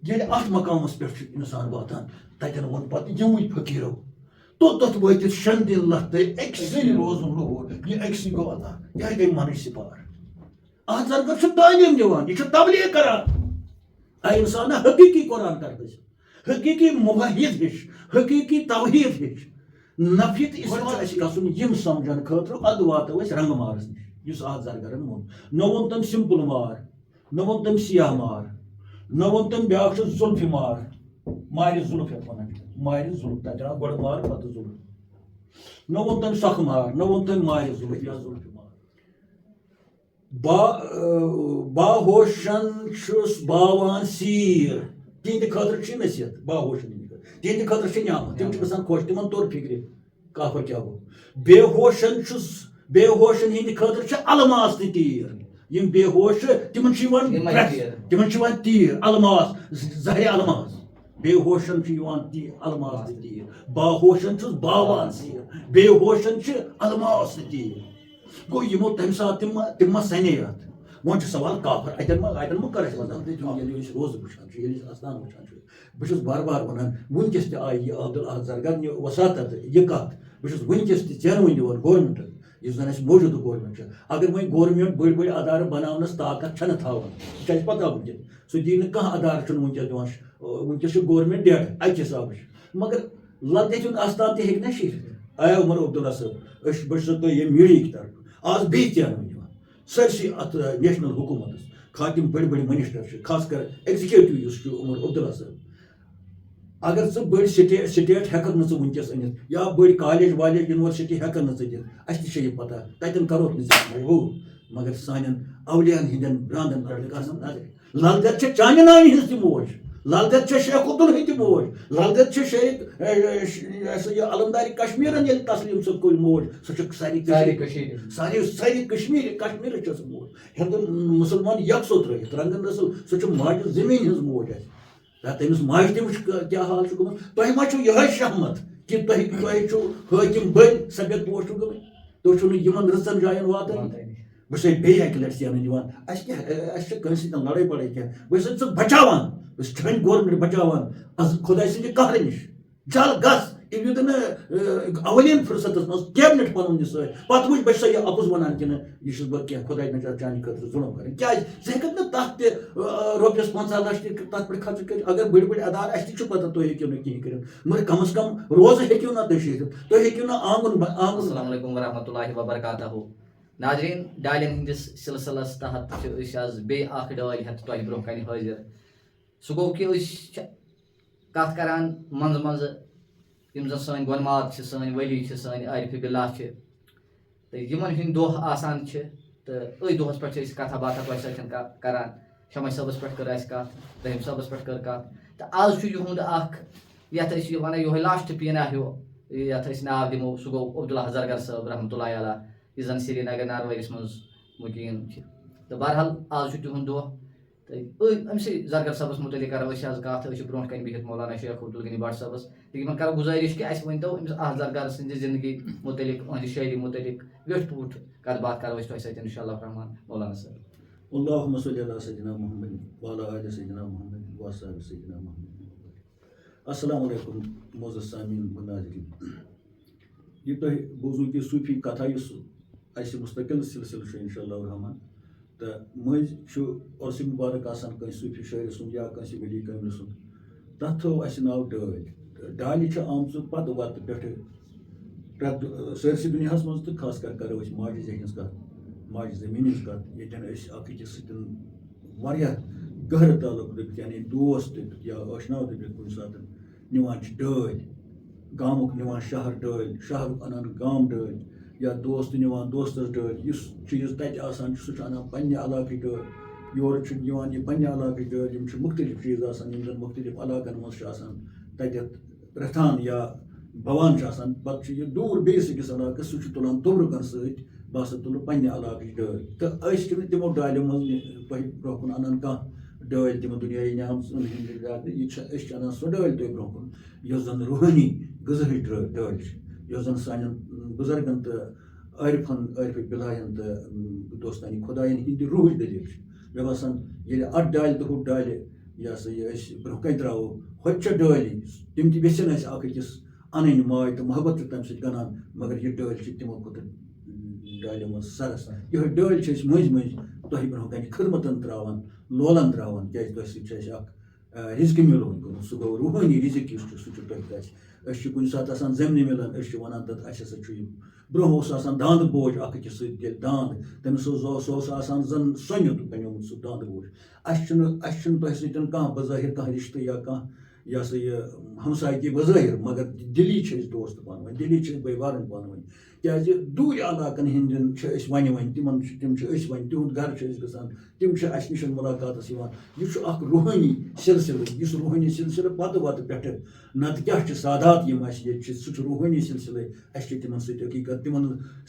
ییٚلہِ اَتھ مقامَس پٮ۪ٹھ چھُ اِنسان واتان تَتٮ۪ن ووٚن پَتہٕ یِموٕے فقیٖرو توٚتَتھ وٲتِتھ 6 دِن لَتھٕ أکسٕے روزُن لوٗر یہِ أکسٕے گوٚو ادا یہِ گٔے منٕچ سِپار اَتھ زَرگر چھُ تعلیٖم دِوان یہِ چھُ تبلیغ کران اے اِنسان حقیٖقی قرآن کر گٔژھِتھ حقیٖقی موحد ہیٚچھ حقیٖقی توحیٖد ہیٚچھ نفی تہٕ اِثبات چھُ اَسہِ گژھُن یِم سمجھن خٲطرٕ اَدٕ واتو أسۍ رنٛگہٕ مارَس نِش یُس اَتھ زرگرن ووٚن نہ ووٚن تٔمۍ سِمپٕل مار نہ ووٚن تٔمۍ سیاہ مار نہ ووٚن تٔمۍ بیٛاکھ چھُ زُلفہِ مار مارِ زُلف یَتھ وَنان چھِ مارِ زُلف تَتہِ درٛاو گۄڈٕ مار پَتہٕ زُلف نہ ووٚن تٔمۍ سۄکھٕ مار نہ ووٚن تٔمۍ مارِ زُلف یا زُلفہِ مار باہوشن چھُس باوان سیٖر تِہنٛدِ خٲطرٕ چھِ نصیحت باہوشن ہِنٛدِ خٲطرٕ تِہنٛدِ خٲطرٕ چھِ نعمت تِم چھِ گژھان خۄش تِمن توٚر فِکرِ کافر کیٛاہ گوٚو بے ہوشن ہِنٛدِ خٲطرٕ چھِ الماس تہٕ تیٖر یِم بے ہوش چھِ تِمن چھِ یِوان تیٖر الماس زہرِ الماس بے ہوشن چھِ یِوان الماس تہٕ تیٖر باہوشن چھُس باوان سیٖر بے ہوشن چھِ الماس تہٕ تیٖر گوٚو یِمو تمہِ ساتہٕ تِم ما سَنے اَتھ وۄنۍ چھُ سوال کافر اَتٮ۪ن ما کر اَسہِ وَنان ییٚلہِ أسۍ روزٕ وٕچھان چھِ ییٚلہِ أسۍ اَستان وٕچھان چھِ بہٕ چھُس بار بار وَنان وٕنکیٚس تہِ آیہِ یہِ عبدالاحد زرگر وساتت یہِ کَتھ بہٕ چھُس وٕنکیٚس تہِ ژینوٕے دِوان گورمنٹَس یُس زَن اَسہِ موجوٗدٕ گورمنٹ چھِ اگر وۄنۍ گورمنٹ بٔڑۍ بٔڑۍ ادارٕ بناونَس طاقت چھَنہٕ تھاوان سُہ چھِ اَسہِ پَتہ وٕنکیٚن سُہ دی نہٕ کانٛہہ ادارٕ چھُنہٕ وٕنکیٚس دِوان وٕنکیٚس چھُ گورمنٹ ڈیڈ اَکہِ حِسابٕچ مگر لَدٕتہِ ہُنٛد آستان تہِ ہیٚکہِ نہ شیٖرِتھ آیا عمر عبداللہ صٲب بہٕ چھُسو تۄہہِ ییٚمہِ میٖڈیاہٕکۍ طرفہٕ آز بیٚیہِ ژینوٕے دِوان سٲرسٕے اَتھ نیشنل حکوٗمتَس خاطِم بٔڑۍ بٔڑۍ منسٹر چھِ خاص کر ایگزِکیوٹِو یُس چھُ عمر عبداللہ صٲب اگر ژٕ بٔڑۍ سٹیٹ ہٮ۪ککھ نہٕ ژٕ وٕنکیٚس أنِتھ یا بٔڑۍ کالیج والیج یونیورسٹی ہٮ۪ککھ نہٕ ژٕ دِتھ اَسہِ تہِ چھےٚ یہِ پَتہ تَتٮ۪ن کَروکھ نہٕ ژٕ مجبوٗر مگر سانٮ۪ن اولِیاہن ہِنٛدٮ۪ن برٛانٛدَن پٮ۪ٹھ گژھن نظرِ لل دٮ۪د چھےٚ چانہِ نانہِ ہِنٛز تہِ موج لل دٮ۪د چھےٚ شیخ عبدالہٕنۍ تہِ موج لل دٮ۪د چھےٚ شیخ علمدارِ کشمیٖرن ییٚلہِ تسلیٖم صٲب کوٚر موج سۄ چھےٚ ساری کشمیٖرٕچ چھےٚ سۄ موج ہِندُن مُسلمان یکسو ترٲوِتھ رنٛگہٕ نسل سۄ چھےٚ ماجہِ زٔمیٖن ہِنٛز موج اَسہِ تٔمِس ماجہِ تہِ وٕچھ کیٛاہ حال چھُ گوٚمُت تۄہہِ ما چھُو یِہوے شہمت کہِ تۄہہِ چھُو حٲکِم بٔلۍ سفید پوش چھُو گٔمٕتۍ تُہۍ چھُو نہٕ یِمن رٕژن جاین واتان بہٕ چھُسے بیٚیہِ اَکہِ لٹہِ زینٕنۍ دِوان اَسہِ چھِ کٲنٛسہِ سۭتۍ لڑٲے بڑٲے کینٛہہ بہٕ چھُسے ژٕ بچاوان بہٕ چھُس چٲنۍ گورمنٹ بچاوان خۄداے سٕنٛدِ قہرٕ نِش جل گژھ یوٗتاہ نہٕ اولین فرصتس منٛز کیبنٹ پنُن یہِ سۭتۍ پتہٕ وٕچھ بہٕ چھُسا یہِ اپُز وَنان کِنہٕ یہِ چھُس بہٕ کینٛہہ خۄداے نَجات چانہِ خٲطرٕ ظُلم کَرٕنۍ کیازِ ژٕ ہیٚککھ نہٕ تَتھ تہِ رۄپیَس 50 لَچھ تہِ تَتھ پٮ۪ٹھ خرچہٕ کٔرِتھ اگر بٔڑۍ بٔڑۍ ادارٕ اَسہِ تہِ چھُ پَتہ تُہۍ ہیٚکِو نہٕ کِہیٖنۍ کٔرِتھ مگر کم از کم روزٕ ہیٚکِو نہ تُہۍ شیٖرِتھ تُہۍ ہیٚکِو نہٕ آنٛگُن السلام علیکم ورحمۃ اللہ وبرکاتہ ناظریٖن ڈالٮ۪ن ہِنٛدِس سلسلس تحت چھِ أسۍ آز بیٚیہِ اکھ ڈٲلۍ ہٮ۪تھ تۄہہِ برونٛہہ کَنہِ حٲضِر سُہ گوٚو کہِ أسۍ چھِ کَتھ کران منٛزٕ منٛزٕ یِم زَن سٲنۍ گۄنمات چھِ سٲنۍ ؤلی چھِ سٲنۍ عارفہِ بِاللہ چھِ تہٕ یِمن ہٕنٛدۍ دۄہ آسان چھِ تہٕ أتھۍ دۄہَس پٮ۪ٹھ چھِ أسۍ کَتھا باتھا تۄہہِ سۭتۍ کران شمع صٲبَس پٮ۪ٹھ کٔر اَسہِ کَتھ رحیٖم صٲبَس پٮ۪ٹھ کٔر کَتھ تہٕ آز چھُ یِہُنٛد اکھ یَتھ أسۍ یہِ وَنان یِہوے لاسٹ پیٖنا ہیوٗ یَتھ أسۍ ناو دِمو سُہ گوٚو عبدالاحد زرگر صٲب رحمتہ اللہ علیہ یُس زَن سرینگر ناروٲرِس منٛز مُقیٖم چھِ تہٕ بہرحال آز چھُ تِہُنٛد دۄہ تہٕ أمسٕے زرگر صٲبَس مُتعلِق کَرو أسۍ آز کَتھ أسۍ چھِ برونٛٹھ کَنہِ بِہِتھ مولانا شیخ عبدالغنی بٹ صٲبَس تہٕ یِمن کَرو گُزٲرِش کہِ اَسہِ ؤنۍتو أمِس احد زرگر سٕنٛدِ زندگی مُتعلِق أہنٛدِ شٲعری مُتعلِق ویوٚٹھ پوٗٹھ کَتھ باتھ کَرو أسۍ تۄہہِ سۭتۍ اِنشاء اللہ رحمان مولانا صٲب اللہُمَّ صلی علی سیدنا محمد وعلی آلِ سیدنا محمد وصحبہِ سیدنا محمد السلام علیکم معزز سامعیٖن و ناظریٖن یہِ تۄہہِ بوٗزوٗ کہِ صوٗفی کتھا یُس اَسہِ مُستقل سلسلہٕ چھُ اِنشاء اللہ رحمان تہٕ مٔنٛزۍ چھُ عرسہِ مُبارک آسان کٲنٛسہِ صوٗفی شٲعرٕ سُنٛد یا کٲنٛسہِ ولی کٲملہِ سُنٛد تَتھ تھوٚو اَسہِ ناو ڈٲلۍ تہٕ ڈالہِ چھِ آمژٕ پتہٕ وَتہٕ پٮ۪ٹھٕ پرٛٮ۪تھ سٲرسٕے دُنیاہَس منٛز تہٕ خاص کر کَرو أسۍ ماجہِ زٮ۪ہہِ ہِنٛز کَتھ ماجہِ زٔمیٖن ہِنٛز کَتھ ییٚتٮ۪ن أسۍ اکھ أکِس سۭتۍ واریاہ گہرٕ تعلُق دٔپِتھ یعنی دوس دٔپِتھ یا ٲشناو دٔپِتھ کُنہِ ساتہٕ نِوان چھِ ڈٲلۍ گامُک نِوان شہر ڈٲلۍ شہرُک اَنان گام ڈٲلۍ یا دوس تہِ نِوان دوستَس ڈٲلۍ یُس چیٖز تَتہِ آسان چھُ سُہ چھُ اَنان پنٛنہِ علاقٕچ ڈٲلۍ یورٕ چھُ یِوان یہِ پنٛنہِ علاقٕچ ڈٲلۍ یِم چھِ مُختٔلِف چیٖز آسان یِم زَن مُختٔلِف علاقن منٛز چھِ آسان تَتٮ۪تھ رَژھان یا بَوان چھِ آسان پَتہٕ چھُ یہِ دوٗر بیٚیِس أکِس علاقَس سُہ چھُ تُلان توٚبرُکَن سۭتۍ بہٕ ہسا تُلہٕ پنٛنہِ علاقٕچ ڈٲلۍ تہٕ أسۍ چھِنہٕ تِمو ڈالیو منٛز تۄہہِ برونٛہہ کُن اَنان کانٛہہ ڈٲلۍ تِمو دُنیٲیی نعمژن ہِنٛدِ زیادٕ یہِ چھِ أسۍ چھِ اَنان سۄ ڈٲلۍ تۄہہِ برونٛہہ کُن یۄس زَن روحٲنی غذہٕچ ڈٲلۍ چھِ یۄس زَن سانٮ۪ن بُزرگن تہٕ عارفن عارفہِ بِلاین تہٕ دوستانہِ خۄدایَن ہِنٛدِ روحٕچ دٔلیٖل چھِ مےٚ باسان ییٚلہِ اَتھ ڈالہِ تہٕ ہُتھ ڈالہِ یہ سا یہ برونٛہہ کَنہِ ترٛاوو ہوٚتہِ ڈٲلی تِم تہِ یژھن اَسہِ اکھ أکِس اَنٕنۍ ماے تہٕ محبت تہِ تَمہِ سۭتۍ گَنان مگر یہِ ڈٲلۍ چھِ تِمو کھۄتہٕ ڈالٮ۪و منٛز سرس یِہوٚے ڈٲلۍ چھِ أسۍ مٔنٛزۍ مٔنٛزۍ تۄہہِ برونٛہہ کَنہِ خدمتن ترٛاوان لولن ترٛاوان کیٛازِ تۄہہِ سۭتۍ چھِ اَسہِ اکھ رِزقہِ مِلوُن گوٚمُت سُہ گوٚو روٗحٲنی رِزق یُس چھُ سُہ چھُ تۄہہِ اَسہِ أسۍ چھِ کُنہِ ساتہٕ آسان زمینہِ مِلان أسۍ چھِ وَنان تَتھ اَسہِ ہسا چھُ یہِ برونٛہہ اوس آسان داندٕ بوج اکھ أکِس سۭتۍ ییٚلہِ داند تٔمِس اوس سُہ اوس آسان زن سۄنیُت بنیومُت سُہ داندٕ بوج اَسہِ چھُنہٕ تۄہہِ سۭتۍ کانٛہہ بظٲہِر کانٛہہ رِشتہٕ یا کانٛہہ یہِ ہسا یہِ ہمسایگی بظٲہِر مگر دِلی چھِ أسۍ دوست پانہٕ ؤنۍ دِلی چھِ أسۍ بٲے بارٕنۍ پانہٕ ؤنۍ کیٛازِ دوٗرِ علاقن ہٕنٛدٮ۪ن چھِ أسۍ وۄنۍ تِم چھِ أسۍ وۄنۍ تِہُنٛد گرٕ چھِ أسۍ گژھان تِم چھِ اَسہِ نِش مُلاقاتس یِوان یہِ چھُ اکھ روٗحٲنی سِلسِلہٕ یُس روٗحٲنی سِلسِلہٕ پتہٕ وتہٕ پٮ۪ٹھٕ نتہٕ کیٛاہ چھِ سادات یِم اَسہِ ییٚتہِ چھِ سُہ چھُ روٗحٲنی سِلسِلے اَسہِ چھِ تِمن سۭتۍ حقیٖقت تِمن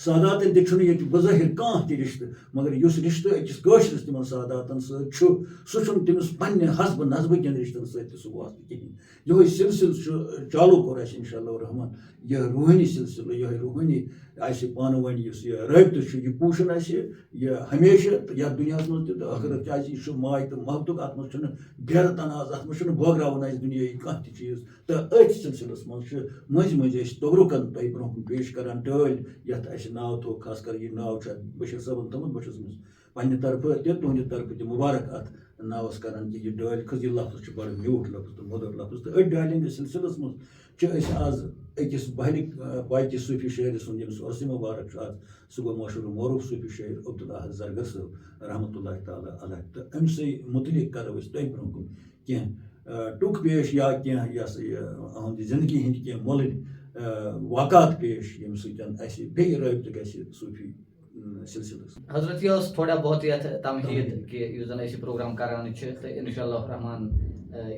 ساداتن تہِ چھُنہٕ ییٚتہِ بظٲہِر کانٛہہ تہِ رِشتہٕ مگر یُس رِشتہٕ أکِس کٲشرِس تِمن ساداتن سۭتۍ چھُ سُہ چھُنہٕ تٔمِس پننہِ حسبہٕ نسبہٕ کٮ۪ن رِشتن سۭتۍ تہِ سُہ واسطہٕ کِہیٖنۍ یِہوٚے سِلسِلہٕ چھُ چالوٗ کوٚر اَسہِ اِنشاء اللہ رحمان یِہوٚے روٗحٲنی سِلسِلہٕ یِہوٚے روٗحٲنی اَسہِ پانہٕ ؤنۍ یُس یہِ رٲبطہٕ چھُ یہِ پوٗشن اَسہِ یہِ ہمیشہٕ تہٕ یتھ دُنیاہس منٛز تہِ تہٕ ٲخرت کیٛازِ یہِ چھُ ماے تہٕ محبتُک اَتھ منٛز چھُنہٕ گیرٕ تناز اَتھ منٛز چھُنہٕ بٲگراوُن اَسہِ دُنیٲیی کانٛہہ تہِ چیٖز تہٕ أتھۍ سِلسِلس منٛز چھِ مٔنٛزۍ مٔنٛزۍ أسۍ توبرُکن تۄہہِ برونٛہہ کُن پیش کران ڈٲلۍ یتھ اَسہِ ناو تھوٚو خاص کر یہِ ناو چھُ بشیٖر صٲبن تھوٚمُت بہٕ چھُس أمِس پننہِ طرفہٕ تہِ تُہنٛدِ طرفہٕ تہِ مُبارک اَتھ ناوس کران کہِ یہِ ڈٲلۍ کھٔژ یہِ لفظ چھُ بڑٕ میوٗٹھ لفظ تہٕ مودُر لفظ تہٕ أتھۍ ڈالٮ۪ن ہِنٛدِس سِلسِلس منٛز چھِ أسۍ آز أکِس بہلہِ باقی صوٗفی شٲعرِ سُنٛد ییٚمِس عرسہِ مُبارک چھُ آز سُہ گوٚو مشہوٗر معروٗف صوٗفی شٲعر عبدالاحد زرگر صٲب رحمتہ اللہ تعالیٰ علیہ تہٕ أمۍ سٕے مُتعلق کرو أسۍ تۄہہِ برونٛہہ کُن کینٛہہ ٹُک پیش یا کینٛہہ یہِ ہسا یہِ أہٕنٛدِ زندگی ہٕنٛدۍ کینٛہہ مۄلٕنۍ واقعات پیش ییٚمہِ سۭتۍ اَسہِ بیٚیہِ رٲبطہٕ گژھِ صوٗفی سِلسِلس حضرت یہ تھوڑا بہت یتھ تمہید کہ یُس زن أسۍ پروگرام کران چھِ تہٕ انشاء اللہ رحمان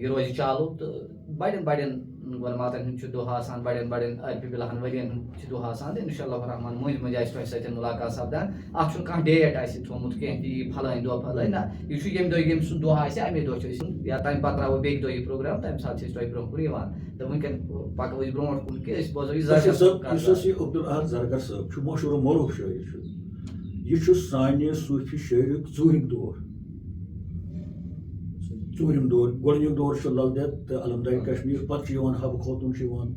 یہِ روزِ چالوٗ تہٕ بڑٮ۪ن بڑٮ۪ن گۄلماتن ہُنٛد چھُ دۄہ آسان بڑٮ۪ن بڑٮ۪ن ارفہِ بِلہن ؤرین ہُنٛد چھُ دۄہ آسان تہٕ انشاء اللہ رحمان مٔنٛزۍ مٔنٛزۍ آسہِ تۄہہِ سۭتۍ مُلاقات سپدان اتھ چھُنہٕ کانٛہہ ڈیٹ اَسہِ تھوٚومُت کینٛہہ کہِ یہِ پھلٲنۍ دۄہ پھلٲنۍ نہ یہِ چھُ ییٚمہِ دۄہ ییٚمہِ سُنٛد دۄہ آسہِ اَمے دۄہ چھِ أسۍ یا تمہِ پتہٕ ترٛاوو بیٚکہِ دۄہ یہِ پروگرام تمہِ ساتہٕ چھِ أسۍ تۄہہِ برونٛہہ کُن یِوان تہٕ وٕنکیٚن پکو أسۍ برونٛٹھ کُن کہِ أسۍ بوزو یہِ یُس اَسہِ یہِ عبدالاحد زرگر صٲب چھُ مشہوٗر معروٗف شٲعر چھُ یہِ چھُ سانہِ صوٗفی شٲعرُک ژوٗرِم دور گۄڈٕنیُک دور چھُ لل دٮ۪د تہٕ علمدارِ کشمیٖر پتہٕ چھُ یِوان حبہٕ خوتوٗن چھُ یِوان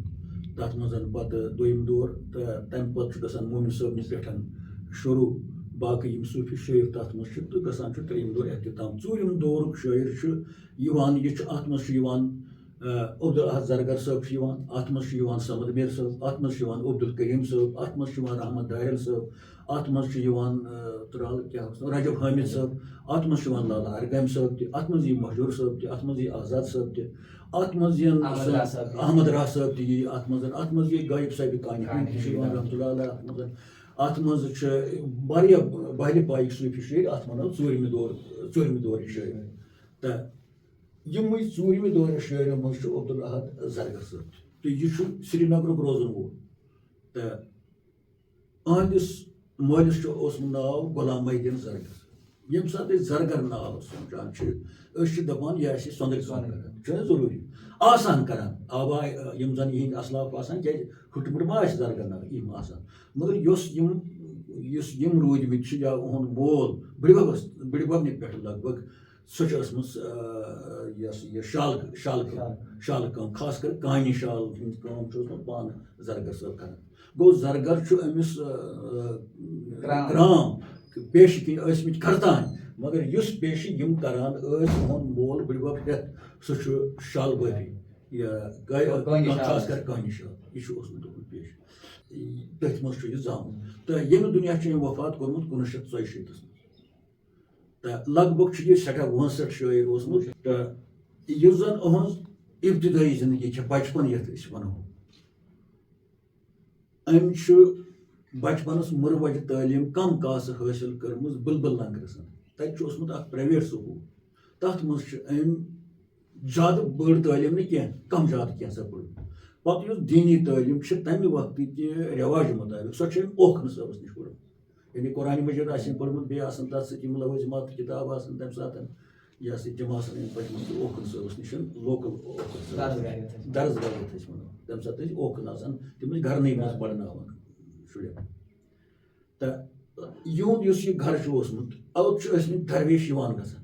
تتھ منٛز پتہٕ دوٚیِم دور تہٕ تمہِ پتہٕ چھُ گژھان مومِن صٲبنہِ پٮ۪ٹھ شروٗع باقٕے یِم صوٗفی شٲعر تتھ منٛز چھِ تہٕ گژھان چھُ ترٛیٚیِم دور اختتام ژوٗرِم دورُک شٲعر چھُ یِوان یہِ چھُ اتھ منٛز چھُ یِوان عبدالاحد زرگر صٲب چھُ یِوان اتھ منٛز چھُ یِوان صمد میٖر صٲب اتھ منٛز چھُ یِوان عبدالکریٖم صٲب اتھ منٛز چھُ یِوان رحمت داہل صٲب اتھ منٛز چھُ یِوان ترٛال کیٛاہ اوس رجب حامد صٲب اتھ منٛز چھُ یِوان لالا ارگامہِ صٲب تہِ اتھ منٛز یی مہجوٗر صٲب تہِ اتھ منٛز یی آزاد صٲب تہِ اتھ منٛز یِن احمد راہ صٲب تہِ یی اتھ منٛز یی غایب صٲبہِ کانہِ ہُنٛد تہِ چھُ یِوان رحمتہ اللہ علیہ اتھ منٛز چھِ واریاہ بہلہِ پایِکۍ صوٗفی شٲعر اتھ وَنو ژوٗرمہِ دورٕکۍ شٲعر تہٕ یِمٕے ژوٗرمہِ دورِ شٲعرو منٛز چھُ عبدالاحد زرگر صٲب تہِ تہٕ یہِ چھُ سرینگرُک روزن وول تہٕ أہنٛدِس مٲلِس چھُ اوسمُت ناو غلام محی الدیٖن زرگر ییٚمہِ ساتہٕ أسۍ زرگر ناو سونٛچان چھِ أسۍ چھِ دپان یہِ آسہِ سۄنٛدٕرۍ کٲم کران چھُنہ ضروٗری آسان کران آبا یِم زن یِہنٛدۍ اسلاف آسان کیٛازِ ہُٹمُٹ ما آسہِ زرگر ناو یِم آسان مگر یُس یِم روٗدۍمٕتۍ چھِ یا اُہُنٛد مول بٕڈِببنہِ پٮ۪ٹھ لگ بگ سۄ چھِ ٲسمٕژ یہِ شالہٕ کٲم خاص کر کانہِ شال ہٕنٛز کٲم چھُ اوسمُت پانہٕ زرگر صٲب کران گوٚو زرگر چھُ أمِس کرام پیشہٕ کِنۍ ٲسمٕتۍ کرتانۍ مگر یُس پیشہٕ یِم کران ٲسۍ اُہُنٛد مول بٕڈِبب ہٮ۪تھ سُہ چھُ شالہٕ بٲفی خاص کر کانہِ شال یہِ چھُ اوسمُت اُہُنٛد پیشہٕ تٔتھۍ منٛز چھُ یہِ زامُت تہٕ ییٚمہِ دُنیا چھُ أمۍ وفات کوٚرمُت 1914 منٛز تہٕ لگ بگ چھُ یہِ سٮ۪ٹھاہ وٲنٛسٹ شٲعر اوسمُت تہٕ یُس زن أہٕنٛز ابتدٲیی زندگی چھےٚ بچپن یتھ أسۍ ونو أمۍ چھُ بچپنس مُروَجہِ تعلیٖم کم کاسہٕ حٲصِل کٔرمٕژ بُلبُل لنگرس تتہِ چھُ اوسمُت اکھ پرایویٹ سکوٗل تتھ منٛز چھُ أمۍ زیادٕ بٔڑ تعلیٖم نہٕ کینٛہہ کم زیادٕ کینٛژھا پٔر پتہٕ یُس دیٖنی تعلیٖم چھِ تمہِ وقتٕکہِ رٮ۪واجہِ مُطٲبق سۄ چھِ أمۍ اوکھن صٲبس نِش پٔرمٕژ یعنی قرآنِ مجیٖد آسہِ أمۍ پوٚرمُت بیٚیہِ آسان تتھ سۭتۍ یِم لوٲزِمات کِتاب آسان تمہِ ساتہٕ یہِ ہسا تِم آسان أمۍ پٔرمٕژ اوکھن صٲبس نِش لوکل اوکھن درسگاہ یتھ أسۍ وَنو تمہِ ساتہٕ ٲسۍ اوکھن آسان تِم ٲسۍ گرنٕے منٛز پرناوان شُرٮ۪ن تہٕ یِہُنٛد یُس یہِ گرٕ چھُ اوسمُت اوٚت چھِ ٲسمٕتۍ درویش یِوان گژھان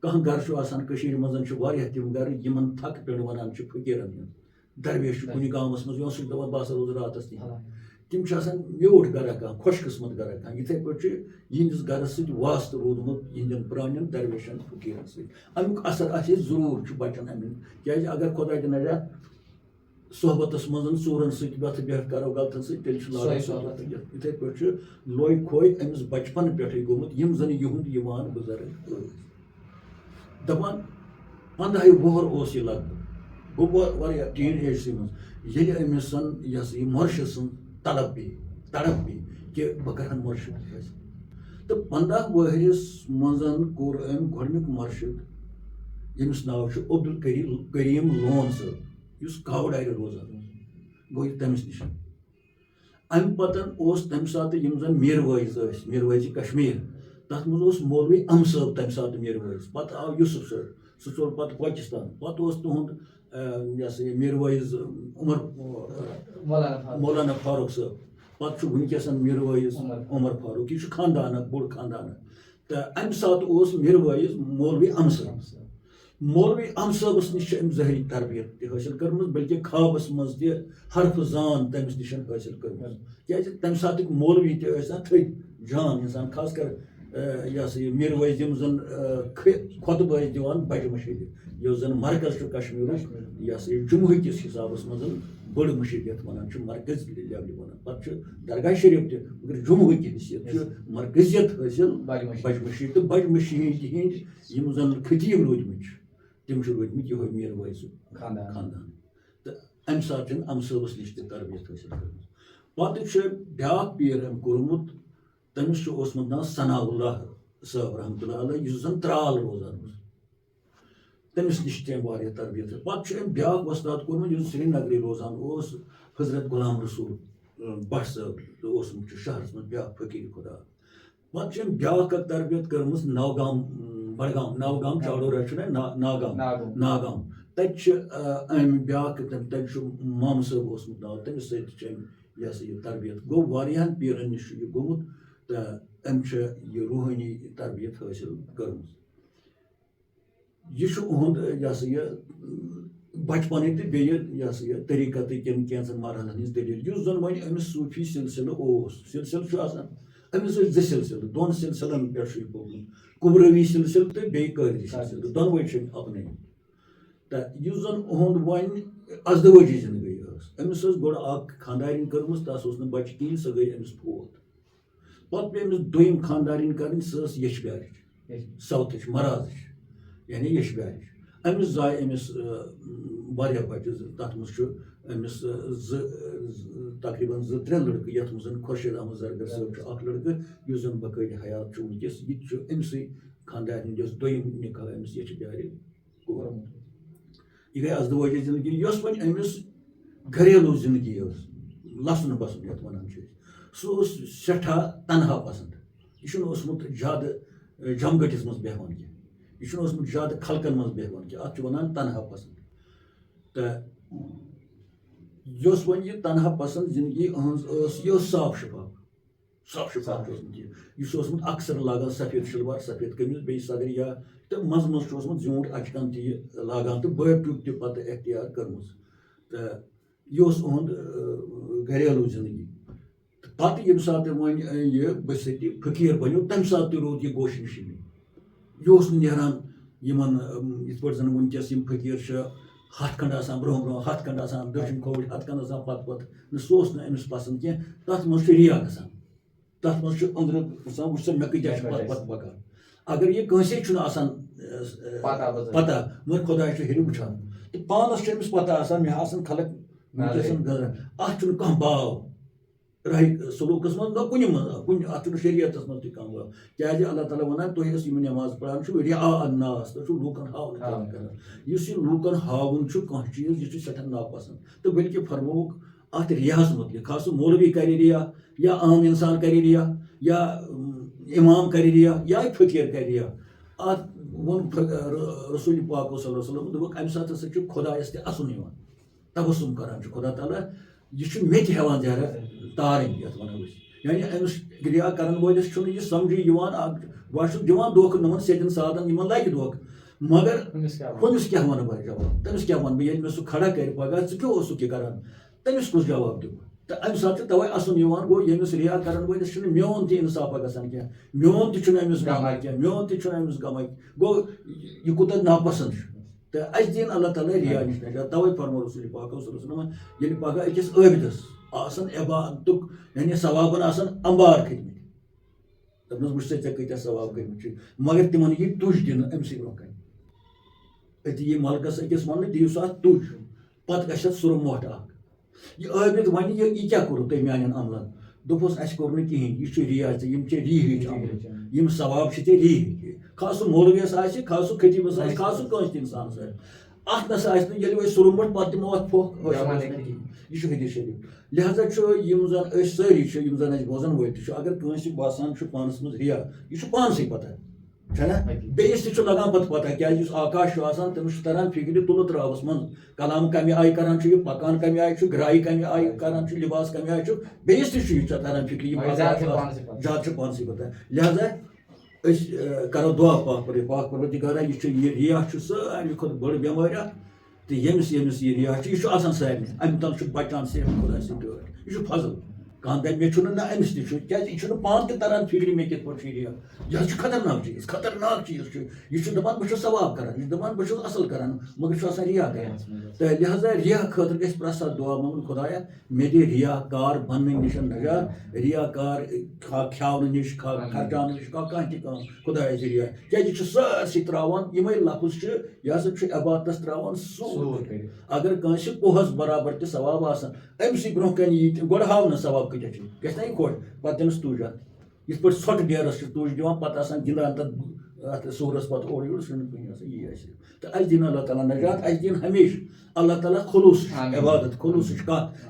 کانٛہہ گرٕ چھُ آسان کٔشیٖرِ منٛز چھِ واریاہ تِم گرٕ یِمن تھکہٕ پٮ۪ٹھ وَنان چھِ فقیٖرن ہُنٛد درویش چھُ کُنہِ گامَس منٛز یِوان سُہ چھُ دَپان بہٕ ہسا روزٕ راتَس تہِ تِم چھِ آسان میوٗٹھ گرا کانٛہہ خۄش قٕسمت گرا کانٛہہ یِتھٕے پٲٹھۍ چھُ یِہنٛدِس گرس سۭتۍ واسطہٕ روٗدمُت یِہنٛدٮ۪ن پرٛانٮ۪ن درویشن فقیٖرن سۭتۍ امیُک اثر آسہِ ضروٗر چھُ بچن امیُک کیٛازِ اگر خۄدا دِ نجات صحبتس منٛز ژوٗرن سۭتۍ وتھٕ بیٹھ کرو غلطن سۭتۍ تیٚلہِ چھُ لاگان صحبت یِتھٕے پٲٹھۍ چھُ لوے کھوے أمِس بچپن پٮ۪ٹھٕے گوٚمُت یِم زن یِہُنٛد یِوان بُزرگ ٲسۍ دپان 15 وُہر اوس یہِ لگ بگ گوٚو واریاہ ٹیٖن ایجسٕے منٛز ییٚلہِ أمِس زن یہِ ہسا یہِ مۄرشہِ سٕنٛز تڑپ پیٚیہِ کہِ بہٕ کرٕ ہا مۄرشِد حٲصِل تہٕ 15 وٕہرِس منٛز کوٚر أمۍ گۄڈنیُک مۄرشِد ییٚمِس ناو چھُ عبدالکریٖم لون صٲب یُس کاوڈارِ روزان اوس گوٚو یہِ تٔمِس نِش امہِ پتہٕ اوس تمہِ ساتہٕ یِم زن میٖر وٲعظ ٲسۍ میٖر وٲعظِ کشمیٖر تتھ منٛز اوس مولوی ام صٲب تمہِ ساتہٕ میٖر وٲعظ پتہٕ آو یوسف صٲب سُہ ژوٚل پتہٕ پٲکِستان پتہٕ اوس تُہُنٛد یہِ ہسا یہِ میٖر وٲعظ مولانا فاروق صٲب پتہٕ چھُ وٕنکیٚس میٖر وٲعظ عمر فاروق یہِ چھُ خاندان اکھ بوٚڑ خاندان تہٕ امہِ ساتہٕ اوس میٖر وٲعظ مولوی ام صٲب مولوی ام صٲبس نِش چھِ أمۍ ظٲہری تربیت تہِ حٲصِل کٔرمٕژ بلکہِ خوابس منٛز تہِ حرفہٕ زان تٔمِس نِش حٲصِل کٔرمٕژ کیٛازِ تمہِ ساتٕکۍ مولوی تہِ ٲسۍ آسان تھٔدۍ جان اِنسان خاص کر یہِ ہسا یہِ میٖر وٲعظ یِم زن خۄطبہٕ ٲسۍ دِوان بجہِ مٔشیٖدِ یۄس زن مرکز چھُ کشمیٖرُک یہِ ہسا یہِ جموں کِس حسابس منٛز بٔڑ مٔشیٖد یتھ ونان چھِ مرکزی لیولہِ ونان پتہٕ چھُ درگاہ شریٖف تہِ مگر جموں کہِ حیثیت چھُ مرکزیت حٲصِل بجہِ مٔشیٖد تہٕ بجہِ مٔشیٖد ہِنٛدۍ یِم زن خطیٖب روٗدمٕتۍ چھِ تِم چھِ روٗدمٕتۍ یِہوے میٖر وٲعظُک خاندان تہٕ امہِ ساتہٕ چھِنہٕ ام صٲبس نِش تہِ تربیت حٲصِل کٔرمٕژ پتہٕ چھُ بیٛاکھ پیٖر أمۍ کوٚرمُت تٔمِس چھُ اوسمُت ناو ثنا اللہ صٲب رحمتہ اللہ علیہ یُس زن ترال روزان اوس تٔمِس نِش تہِ أمۍ واریاہ تربیت پتہٕ چھُ أمۍ بیٛاکھ وۄستاد کوٚرمُت یُس سرینگرٕے روزان اوس حضرت غلام رسول بٹ صٲب تہٕ اوسمُت چھُ شہرس منٛز بیٛاکھ فقیٖر خۄدا پتہٕ چھِ أمۍ بیٛاکھ اکھ تربیت کٔرمٕژ نوگام بڈگام چاڈورہ چھُنہ ناگام تتہِ چھِ أمۍ بیٛاکھ تتہِ چھُ مامہٕ صٲب اوسمُت ناو تٔمِس سۭتۍ چھِ أمۍ یہِ ہسا یہِ تربیت گوٚو واریاہن پیٖرن نِش چھُ یہِ گوٚمُت تہٕ أمۍ چھِ یہِ روحٲنی تربیت حٲصِل کٔرمٕژ یہِ چھُ اُہُنٛد یہِ ہسا یہِ بچپنٕے تہٕ بیٚیہِ یہِ ہسا یہِ طریٖقتٕکۍ کینٛژن مرحلن ہٕنٛز دٔلیٖل یُس زن وۄنۍ أمِس صوٗفی سلسلہٕ اوس سلسلہٕ چھُ آسان أمِس ٲسۍ 2 سلسلہٕ 2 سلسلن پٮ۪ٹھ چھُ یہِ پوٚرمُت قُبرٲوی سلسلہٕ تہٕ بیٚیہِ قٲدری سلسلہٕ دۄنوَے چھِ أمۍ اپنٲومٕتۍ تہٕ یُس زن اُہُنٛد وۄنۍ ازدوٲجی زندگی ٲس أمِس ٲس گۄڈٕ اکھ خاندارِنۍ کٔرمٕژ تس اوس نہٕ بچہِ کِہیٖنۍ سۄ گٔے أمِس فوت پتہٕ پیٚیہِ أمِس دوٚیِم خاندارِنۍ کَرٕنۍ سۄ ٲس یشبارٕچ ساوتھٕچ مرازٕچ یعنی یشبارٕچ أمِس زاے أمِس واریاہ بچہِ تتھ منٛز چھُ أمِس تقریٖباً 2-3 لڑکہٕ یتھ منٛز خۄرشیٖد احمد زرگر صٲب چھُ اکھ لڑکہٕ یُس زن بقٲیدٕ حیات چھُ وٕنکیٚس یہِ تہِ چھُ أمسٕے خاندارنہِ یۄس دوٚیِم نِکاح أمِس یشبارِ کوٚرمُت یہِ گٔے ازدوٲجی زندگی یۄس وۄنۍ أمِس گریلوٗ زندگی ٲس لسُن بسُن یتھ ونان چھِ أسۍ سُہ اوس سٮ۪ٹھاہ تنہا پسنٛد یہِ چھُنہٕ اوسمُت زیادٕ جمگٔٹِس منٛز بیٚہوان کینٛہہ یہِ چھُنہٕ اوسمُت زیادٕ خلقن منٛز بیٚہوان کینٛہہ اتھ چھِ ونان تنہا پسنٛد تہٕ یۄس وۄنۍ یہِ تنہا پسنٛد زندگی أہٕنٛز ٲس یہِ ٲس صاف شفاف چھُ اوسمُت یہِ چھُ اوسمُت اکثر لاگان سفید شلوار سفید قمیٖض بیٚیہِ صدریا تہٕ منٛزٕ منٛزٕ چھُ اوسمُت زیوٗٹھ اچکن تہِ یہِ لاگان تہٕ بٔڑ ٹیوٗب تہِ پتہٕ اختیار کٔرمٕژ تہٕ یہِ اوس اُہُنٛد گریلوٗ زندگی تہٕ پتہٕ ییٚمہِ ساتہٕ وۄنۍ یہِ بٔسِتہِ فقیٖر بنیو تمہِ ساتہٕ تہِ روٗد یہِ گوشہِ نشیٖنی یہِ اوس نہٕ نیران یِمن یِتھ پٲٹھۍ زن وٕنکیٚس یِم فقیٖر چھِ 100 کھنٛڈ آسان برونٛہہ 100 کھنٛڈ آسان دٔچھِنۍ کھووٕرۍ 100 کھنٛڈ آسان پتہٕ نہٕ سُہ اوس نہٕ أمِس پسنٛد کینٛہہ تتھ منٛز چھُ ریا گژھان تتھ منٛز چھُ أنٛدرٕ گژھان وٕچھ سا مےٚ کۭتیاہ چھِ پتہٕ پکان اگر یہِ کٲنٛسے چھُنہٕ آسان پتہ مگر خۄداے چھُ ہیٚرِ وٕچھان تہٕ پانس چھِ أمِس پتہ آسان مےٚ آسان خلق وٕنکیٚس اتھ چھُنہٕ کانٛہہ باو راہہِ سلوٗکس منٛز نہ کُنہِ منٛز اتھ چھُنہٕ شریعتس منٛز تہِ کانٛہہ باو کیٛازِ اللہ تعالیٰ ونان تُہۍ ٲسۍ یِم نٮ۪ماز پران چھُو ریا الناس تُہۍ چھُو لوٗکن ہاونہٕ خٲطرٕ کران یُس یہِ لوٗکن ہاوُن چھُ کانٛہہ چیٖز یہِ چھُ سٮ۪ٹھاہ ناپسنٛد تہٕ بٔلکہِ فرمووُکھ اتھ رِیاہس مُتعلِق خاص سُہ مولوی کرِ ریا یا عام انسان کرِ ریا یا امام کرِ ریا یا فقیٖر کرِ ریا اتھ ووٚن رسول پاک صلی اللہ علیہ وسلم دوٚپُکھ امہِ ساتہٕ ہسا چھُ خۄدایس تہِ اَسُن یِوان تبسُم کران چھُ خۄدا تعالیٰ یہِ چھُ مےٚ تہِ ہٮ۪وان زہرا تارٕنۍ یتھ ونو أسۍ یعنی أمِس ریا کرن وٲلِس چھُنہٕ یہِ سمجھی یِوان بہٕ چھُس دِوان دھوکہٕ نۄمن سیٚدٮ۪ن سادن یِمن لگہِ دھوکہٕ مگر ہُمِس کیٛاہ وَنہٕ بہٕ جواب تٔمِس کیٛاہ وَنہٕ بہٕ ییٚلہِ مےٚ سُہ کھڑا کرِ پگاہ ژٕ کیٛاہ اوسُکھ یہِ کران تٔمِس کُس جواب دِمہٕ تہٕ اَمہِ ساتہٕ چھُ تَوَے اَسُن یِوان گوٚو ییٚمِس ریا کرن وٲلِس چھُنہٕ میون تہِ اِنصافا گژھان کینٛہہ میون تہِ چھُنہٕ أمِس غمہ کینٛہہ میون تہِ چھُنہٕ أمِس غمہ گوٚو یہِ کوٗتاہ ناپسنٛد چھُ تہٕ اَسہِ دِیِن اللہ تعالیٰ ریا نِش نجات تَوَے فرمو رسول پاک صلی اللہ علیہ وسلم ییٚلہِ پگاہ أکِس عٲبدَس آسان عبادتُک یعنی ثوابن آسان اَمبار کھٔتمٕتۍ دَپنَس وٕچھ سا ژےٚ کۭتیاہ ثواب کٔرمٕتۍ چھِ مگر تِمن یی تُج دِنہٕ أمسٕے برونٛہہ کَنہِ أتی یی ملکس أکِس وَننہٕ دِیِو سا اَتھ تُج پتہٕ گژھِ اَتھ سُرٕ مۄٹھ اکھ یہِ عٲبد وَنہِ یہِ کیٛاہ کوٚروٕ تۄہہِ میانٮ۪ن عملن دوٚپُس اَسہِ کوٚر نہٕ کِہینۍ یہِ چھُ ریا ژےٚ یِم چھِ ریٖہٕچ عملہٕ یِم ثواب چھِ ژےٚ ریٖہٕکۍ خاص سُہ مولوِیَس آسہِ خاص سُہ خطیٖبس آسہِ خاص سُہ کٲنٛسہِ تہِ اِنسانس آسہِ اَتھ نسا آسہِ نہٕ ییٚلہِ وۄنۍ سُرٕ مۄٹھ پتہٕ دِمو اَتھ پھۄکھ یہِ چھُ حدیٖث شریٖف لہذا چھُ یِم زن أسۍ سٲری چھِ یِم زن اَسہِ بوزن وٲلۍ تہِ چھِ اگر کٲنٛسہِ باسان چھُ پانس منٛز ریا یہِ چھُ پانسٕے پتہ چھنا بیٚیِس تہِ چھُ لگان پتہٕ پتہ کیٛازِ یُس آکاش چھُ آسان تٔمِس چھُ تران فِکرِ تُلہٕ ترٛاوَس منٛز کلام کمہِ آیہِ کران چھُ یہِ پکان کمہِ آیہِ چھُ گرایہِ کمہِ آیہِ کران چھُ لباس کمہِ آیہِ چھُ بیٚیِس تہِ چھُ یہِ تران فِکرِ یِم زیادٕ چھُ پانسٕے پتہ لہذا أسۍ کرو دعا پاک پروردگارا یہِ چھُ یہِ ریا چھُ ساروی کھۄتہٕ بٔڑ بٮ۪مٲرۍ اکھ تہٕ ییٚمِس یہِ ریا چھُ یہِ چھُ آسان سارنٕے اَمہِ تل چھُ بچان صرف خۄداے سٕنٛدۍ ٹٲٹھۍ یہِ چھُ فضل کانٛہہ دپہِ مےٚ چھُنہٕ نہ أمِس تہِ چھُ کیٛازِ یہِ چھُنہٕ پانہٕ تہِ تران فِکرِ مےٚ کِتھ پٲٹھۍ چھُ ریا یہِ حظ چھُ خطرناک چیٖز چھُ یہِ چھُ دپان بہٕ چھُس ثواب کران یہِ چھُ دپان بہٕ چھُس اصل کران مگر چھُ آسان ریا کران تہٕ لہذا ریا خٲطرٕ گژھِ پرٛٮ۪تھ ساتہٕ دعا منٛگُن خۄدایا مےٚ دِ ریا کار بننہٕ نِش نجات ریا کار کھیاونہٕ نِش خرچاونہٕ نِش کانٛہہ تہِ کٲم خۄدایا دِ ریا کیٛازِ یہِ چھُ سٲرسٕے تراوان یِمے لفظ چھِ یہِ ہسا چھُ عبادتس تراوان سورُے اگر کٲنٛسہِ پوہس برابر تہِ ثواب آسان أمسٕے برونٛہہ کَنہِ یی تہِ گۄڈٕ ہاونہٕ ثواب کۭتیاہ چھِ گژھِ نا یہِ خۄش پتہٕ دِنس تُج اَتھ یِتھ پٲٹھۍ ژھۄٹھ ڈیرس چھِ تُج دِوان پتہٕ آسان گِنٛدان تتھ سورس پتہٕ اورٕ یورٕ سُہ نہٕ کُنہِ آسان یی آسہِ تہٕ اَسہِ دِن اللہ تعالیٰ نجات اَسہِ دِن ہمیشہِ اللہ تعالیٰ خلوٗصٕچ عبادت خلوٗصٕچ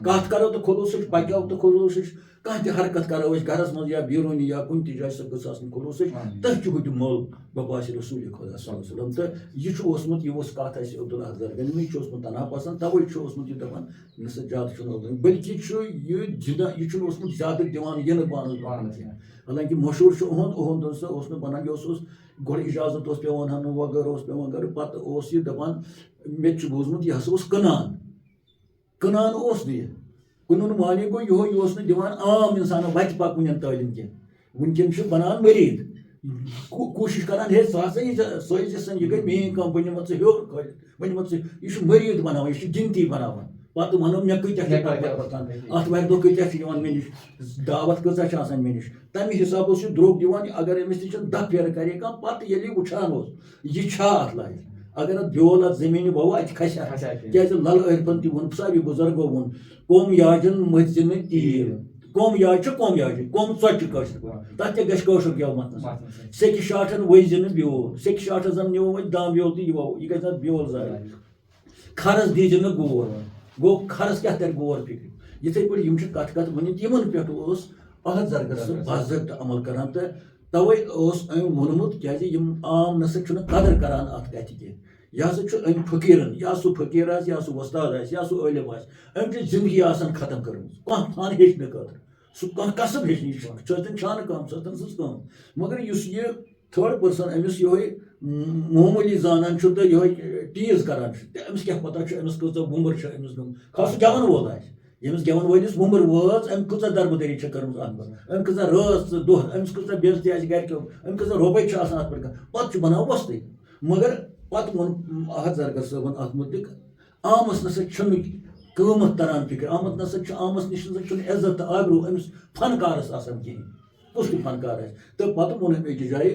کتھ کرو تہٕ خلوٗصٕچ پکو تہٕ خلوٗصٕچ کانٛہہ تہِ حرکت کرو أسۍ گرس منٛز یا بیروٗنی یا کُنہِ تہِ جایہِ سۄ گٔژھ آسٕنۍ خلوٗصٕچ تٔتھۍ چھُ ہُتہِ مول بپاسہِ رسوٗلِ خۄدا صلی اللہ علیہ وسلم تہٕ یہِ چھُ اوسمُت یہِ اوس کتھ اَسہِ عبدالحق گنمی چھُ اوسمُت تنہا پسنٛد تَوَے چھُ اوسمُت یہِ دپان نہ سا زیادٕ چھُنہٕ اوسمُت بٔلکہِ چھُ یہِ چھُنہٕ اوسمُت زیادٕ دِوان یِنہٕ پانس کینٛہہ حالانکہِ مشہوٗر چھُ اُہُنٛد سُہ اوس نہٕ بنان یہِ اوس گۄڈٕ اِجازت اوس پیٚوان اَنُن وغٲرٕ اوس پیٚوان کرُن پتہٕ اوس یہِ دپان مےٚ تہِ چھُ بوٗزمُت یہِ ہسا اوس کٕنان اوس نہٕ یہِ کٕنُن معنی گوٚو یِہوے یہِ اوس نہٕ دِوان عام اِنسانن وتہِ پکوٕنٮ۪ن تعلیٖم کینٛہہ وٕنکیٚن چھُ بنان مٔریٖد کوٗشِش کران ہے ژٕ ہسا یہِ یہِ گٔے میٲنۍ کٲم بہٕ نِمہٕ ژٕ ہیوٚر کھٲلِتھ بہٕ نِمہٕ ژٕ یہِ چھُ مٔریٖد بناوان یہِ چھُ گنتی بناوان پتہٕ وَنو مےٚ کۭتیاہ چھِ اَتھ وارِ دۄہ کۭتیاہ چھِ یِوان مےٚ نِش دعوت کۭژاہ چھِ آسان مےٚ نِش تَمہِ حِسابہٕ اوس یہِ درٛوگ دِوان اگر أمِس نِش دَہ پھیرٕ کرے کانٛہہ پتہٕ ییٚلہِ یہِ وٕچھان اوس یہِ چھا اَتھ لایق اگر اَتھ بیول اَتھ زٔمیٖنہِ ووٚو اَتہِ کھسہِ ہا کیٛازِ لل عرفن تہِ ووٚن ساروی بُزرگو ووٚن کوٚم یاجن مٔتھۍ نہٕ تیٖل کوٚم یاج چھِ کوٚم یاجہِ کوٚم ژۄچہِ کٲشِر پٲٹھۍ تَتھ تہِ گژھِ کٲشُر گٮ۪و متنس سیٚکہِ شاٹھن ؤزۍ نہٕ بیول سیٚکہِ شاٹھس زن نِوو وۄنۍ دام بیول تہٕ یہِ ووٚو یہِ گژھِ نہٕ بیول ضایع کھرس دیٖزِ نہٕ گور گوٚو کھرس کیٛاہ ترِ گور فِکرِ یِتھٕے پٲٹھۍ یِم چھِ کتھ ؤنِتھ یِمن پٮ۪ٹھ اوس احد زرگر صٲب باضٲبطہٕ عمل کران تہٕ توے اوس أمۍ ووٚنمُت کیٛازِ یِم عام نسا چھُنہٕ قدر کران اتھ کتھِ کینٛہہ یہِ ہسا چھُ أمۍ فقیٖرن یا سُہ فقیٖر آسہِ یا سُہ وۄستاد آسہِ یا سُہ عٲلِم آسہِ أمۍ چھِ زندگی آسان ختم کٔرمٕژ کانٛہہ فن ہیٚچھنہٕ خٲطرٕ سُہ کانٛہہ کسب ہیٚچھنہٕ یہِ چھُ ٲسۍتن چھانہٕ کٲم سۄ ٲسۍتن سٕژ کٲم مگر یُس یہِ تھٲڈ پٔرسن أمِس یِہوے معموٗلی زانان چھُ تہٕ یِہوے ٹیٖز کران چھُ تہٕ أمِس کیٛاہ پتہ چھُ أمِس کۭژاہ وُمر چھِ أمِس گٔمٕژ خاص سُہ گٮ۪ون وول آسہِ ییٚمِس گٮ۪ون وٲلِس وُمر وٲژ أمۍ کۭژاہ دربٕدٔری چھےٚ کٔرمٕژ اَتھ منٛز أمۍ کۭژاہ رٲژ تہٕ دۄہ أمِس کۭژاہ بے عزتی آسہِ گرِکیو أمۍ کۭژاہ رۄپے چھِ آسان اَتھ پٮ۪ٹھ پتہٕ چھُ بنان وۄستٕے مگر پتہٕ ووٚن احد زرگر صٲبن اَتھ مُتعلق عامس نسا چھُنہٕ قۭمتھ تران فِکر عامس نِش نسا چھُنہٕ عزت تہٕ آبروٗ أمِس فنکارس آسان کِہینۍ کُس تہِ فنکار آسہِ تہٕ پتہٕ ووٚن أمۍ أکِس جایہِ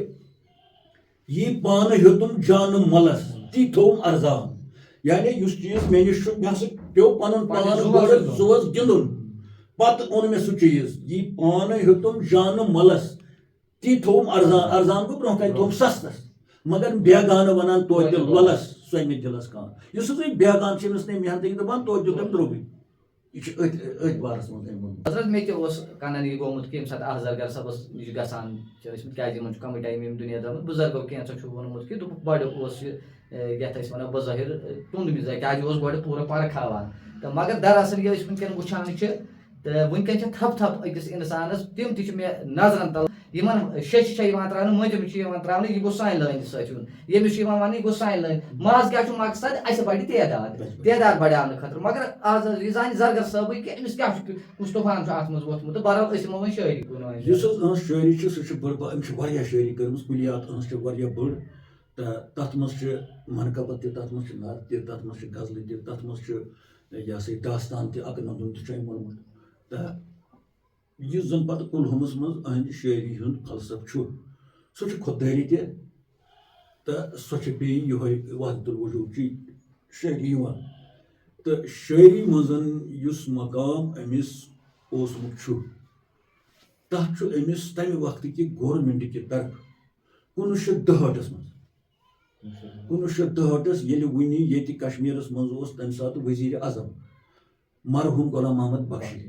یہِ پانہٕ ہیوٚتُم جانہٕ ملس تی تھوٚوُم ارزان یعنی یُس چیٖز مےٚ نِش چھُ مےٚ ہسا پیوٚو پنُن پان گۄڈٕ سُہ اوس گِنٛدُن پتہٕ اوٚن مےٚ سُہ چیٖز یہِ پانہٕ ہیوٚتُم جانہٕ ملس تی تھوٚوُم ارزان گوٚو برونٛہہ کَنہِ تھوٚوُم سستس مگر بیگانہٕ وَنان توتہِ لۄلس سۄمہِ دِلس کانٛہہ یُس ہسا بیگان چھِ أمِس نہٕ محنتٕے دپان توتہِ دیُت أمۍ درٛوگٕے یہِ چھُ أتھۍ بارس منٛز أمۍ ووٚنمُت حضرت مےٚ تہِ اوس کَنن یہِ گوٚمُت کہِ ییٚمہِ ساتہٕ احد زرگر صٲبس نِش گژھان چھِ ٲسمٕتۍ کیٛازِ یِمن چھُ کمٕے ٹایم ییٚمہِ دُنیا درٛامُت بُزرگو کینٛژھو چھُ ووٚنمُت کہِ دوٚپُکھ گۄڈٕ اوس یہِ یتھ أسۍ وَنو بظٲہِر ٹُنٛڈ مِزاج کیٛازِ اوس گۄڈٕ پوٗرٕ پرکھ ہاوان تہٕ مگر دراصل یہِ أسۍ وٕنکیٚن وٕچھان چھِ تو ونکن تھپ تھپ أکِس اِنسانس تِم تہِ چھِ مےٚ نظرن تل یِمن شیٚچھِ چھےٚ یِوان تراونہٕ مٔنٛزِم چھِ یِوان تراونہٕ یہِ گوٚژھ سانہِ لٲنہِ سۭتۍ یُن ییٚمِس چھُ یِوان وننہٕ یہِ گوٚژھ سانہِ لٲنہِ منٛز کیٛاہ چھُ مقصد اَسہِ بڑِ تعداد بڑاونہٕ خٲطرٕ مگر آز یہِ زانہِ زرگر صٲبٕے کہِ أمِس کیٛاہ چھُ کُس طوفان چھُ اَتھ منٛز ووٚتھمُت تہٕ بہرحال أسۍ یِمو وۄنۍ شٲعری کُن یُس حظ أہٕنٛز شٲعری چھِ سُہ چھِ بٔڑ أمۍ چھِ واریاہ شٲعری کٔرمٕژ کُلیات أہٕنٛز چھِ واریاہ بٔڑ تہٕ تَتھ منٛز چھِ منقبت تہِ تَتھ منٛز چھِ نعت تہِ تَتھ منٛز چھِ غزلہٕ تہِ تَتھ منٛز چھُ یہِ ہسا یہِ داستان تہِ اکہٕ نندُن تہِ چھُ أمۍ ووٚنمُت تہٕ یُس زن پتہٕ کُلہُمس منٛز أہنٛدِ شٲعری ہُنٛد فلسفہٕ چھُ سُہ چھُ خۄددٲری تہِ تہٕ سۄ چھِ بیٚیہِ یِہوے وحدت الوجوٗدچی شٲعری یِوان تہٕ شٲعری منٛز یُس مقام أمِس اوسمُت چھُ تتھ چھُ أمِس تمہِ وقتہٕ کہِ گورمنٹ کہِ طرفہٕ 1962 منٛز 1962 ییٚلہِ وُنہِ ییٚتہِ کشمیٖرس منٛز اوس تمہِ ساتہٕ وزیٖرِ اعظم مرحوٗم غلام محمد بخشی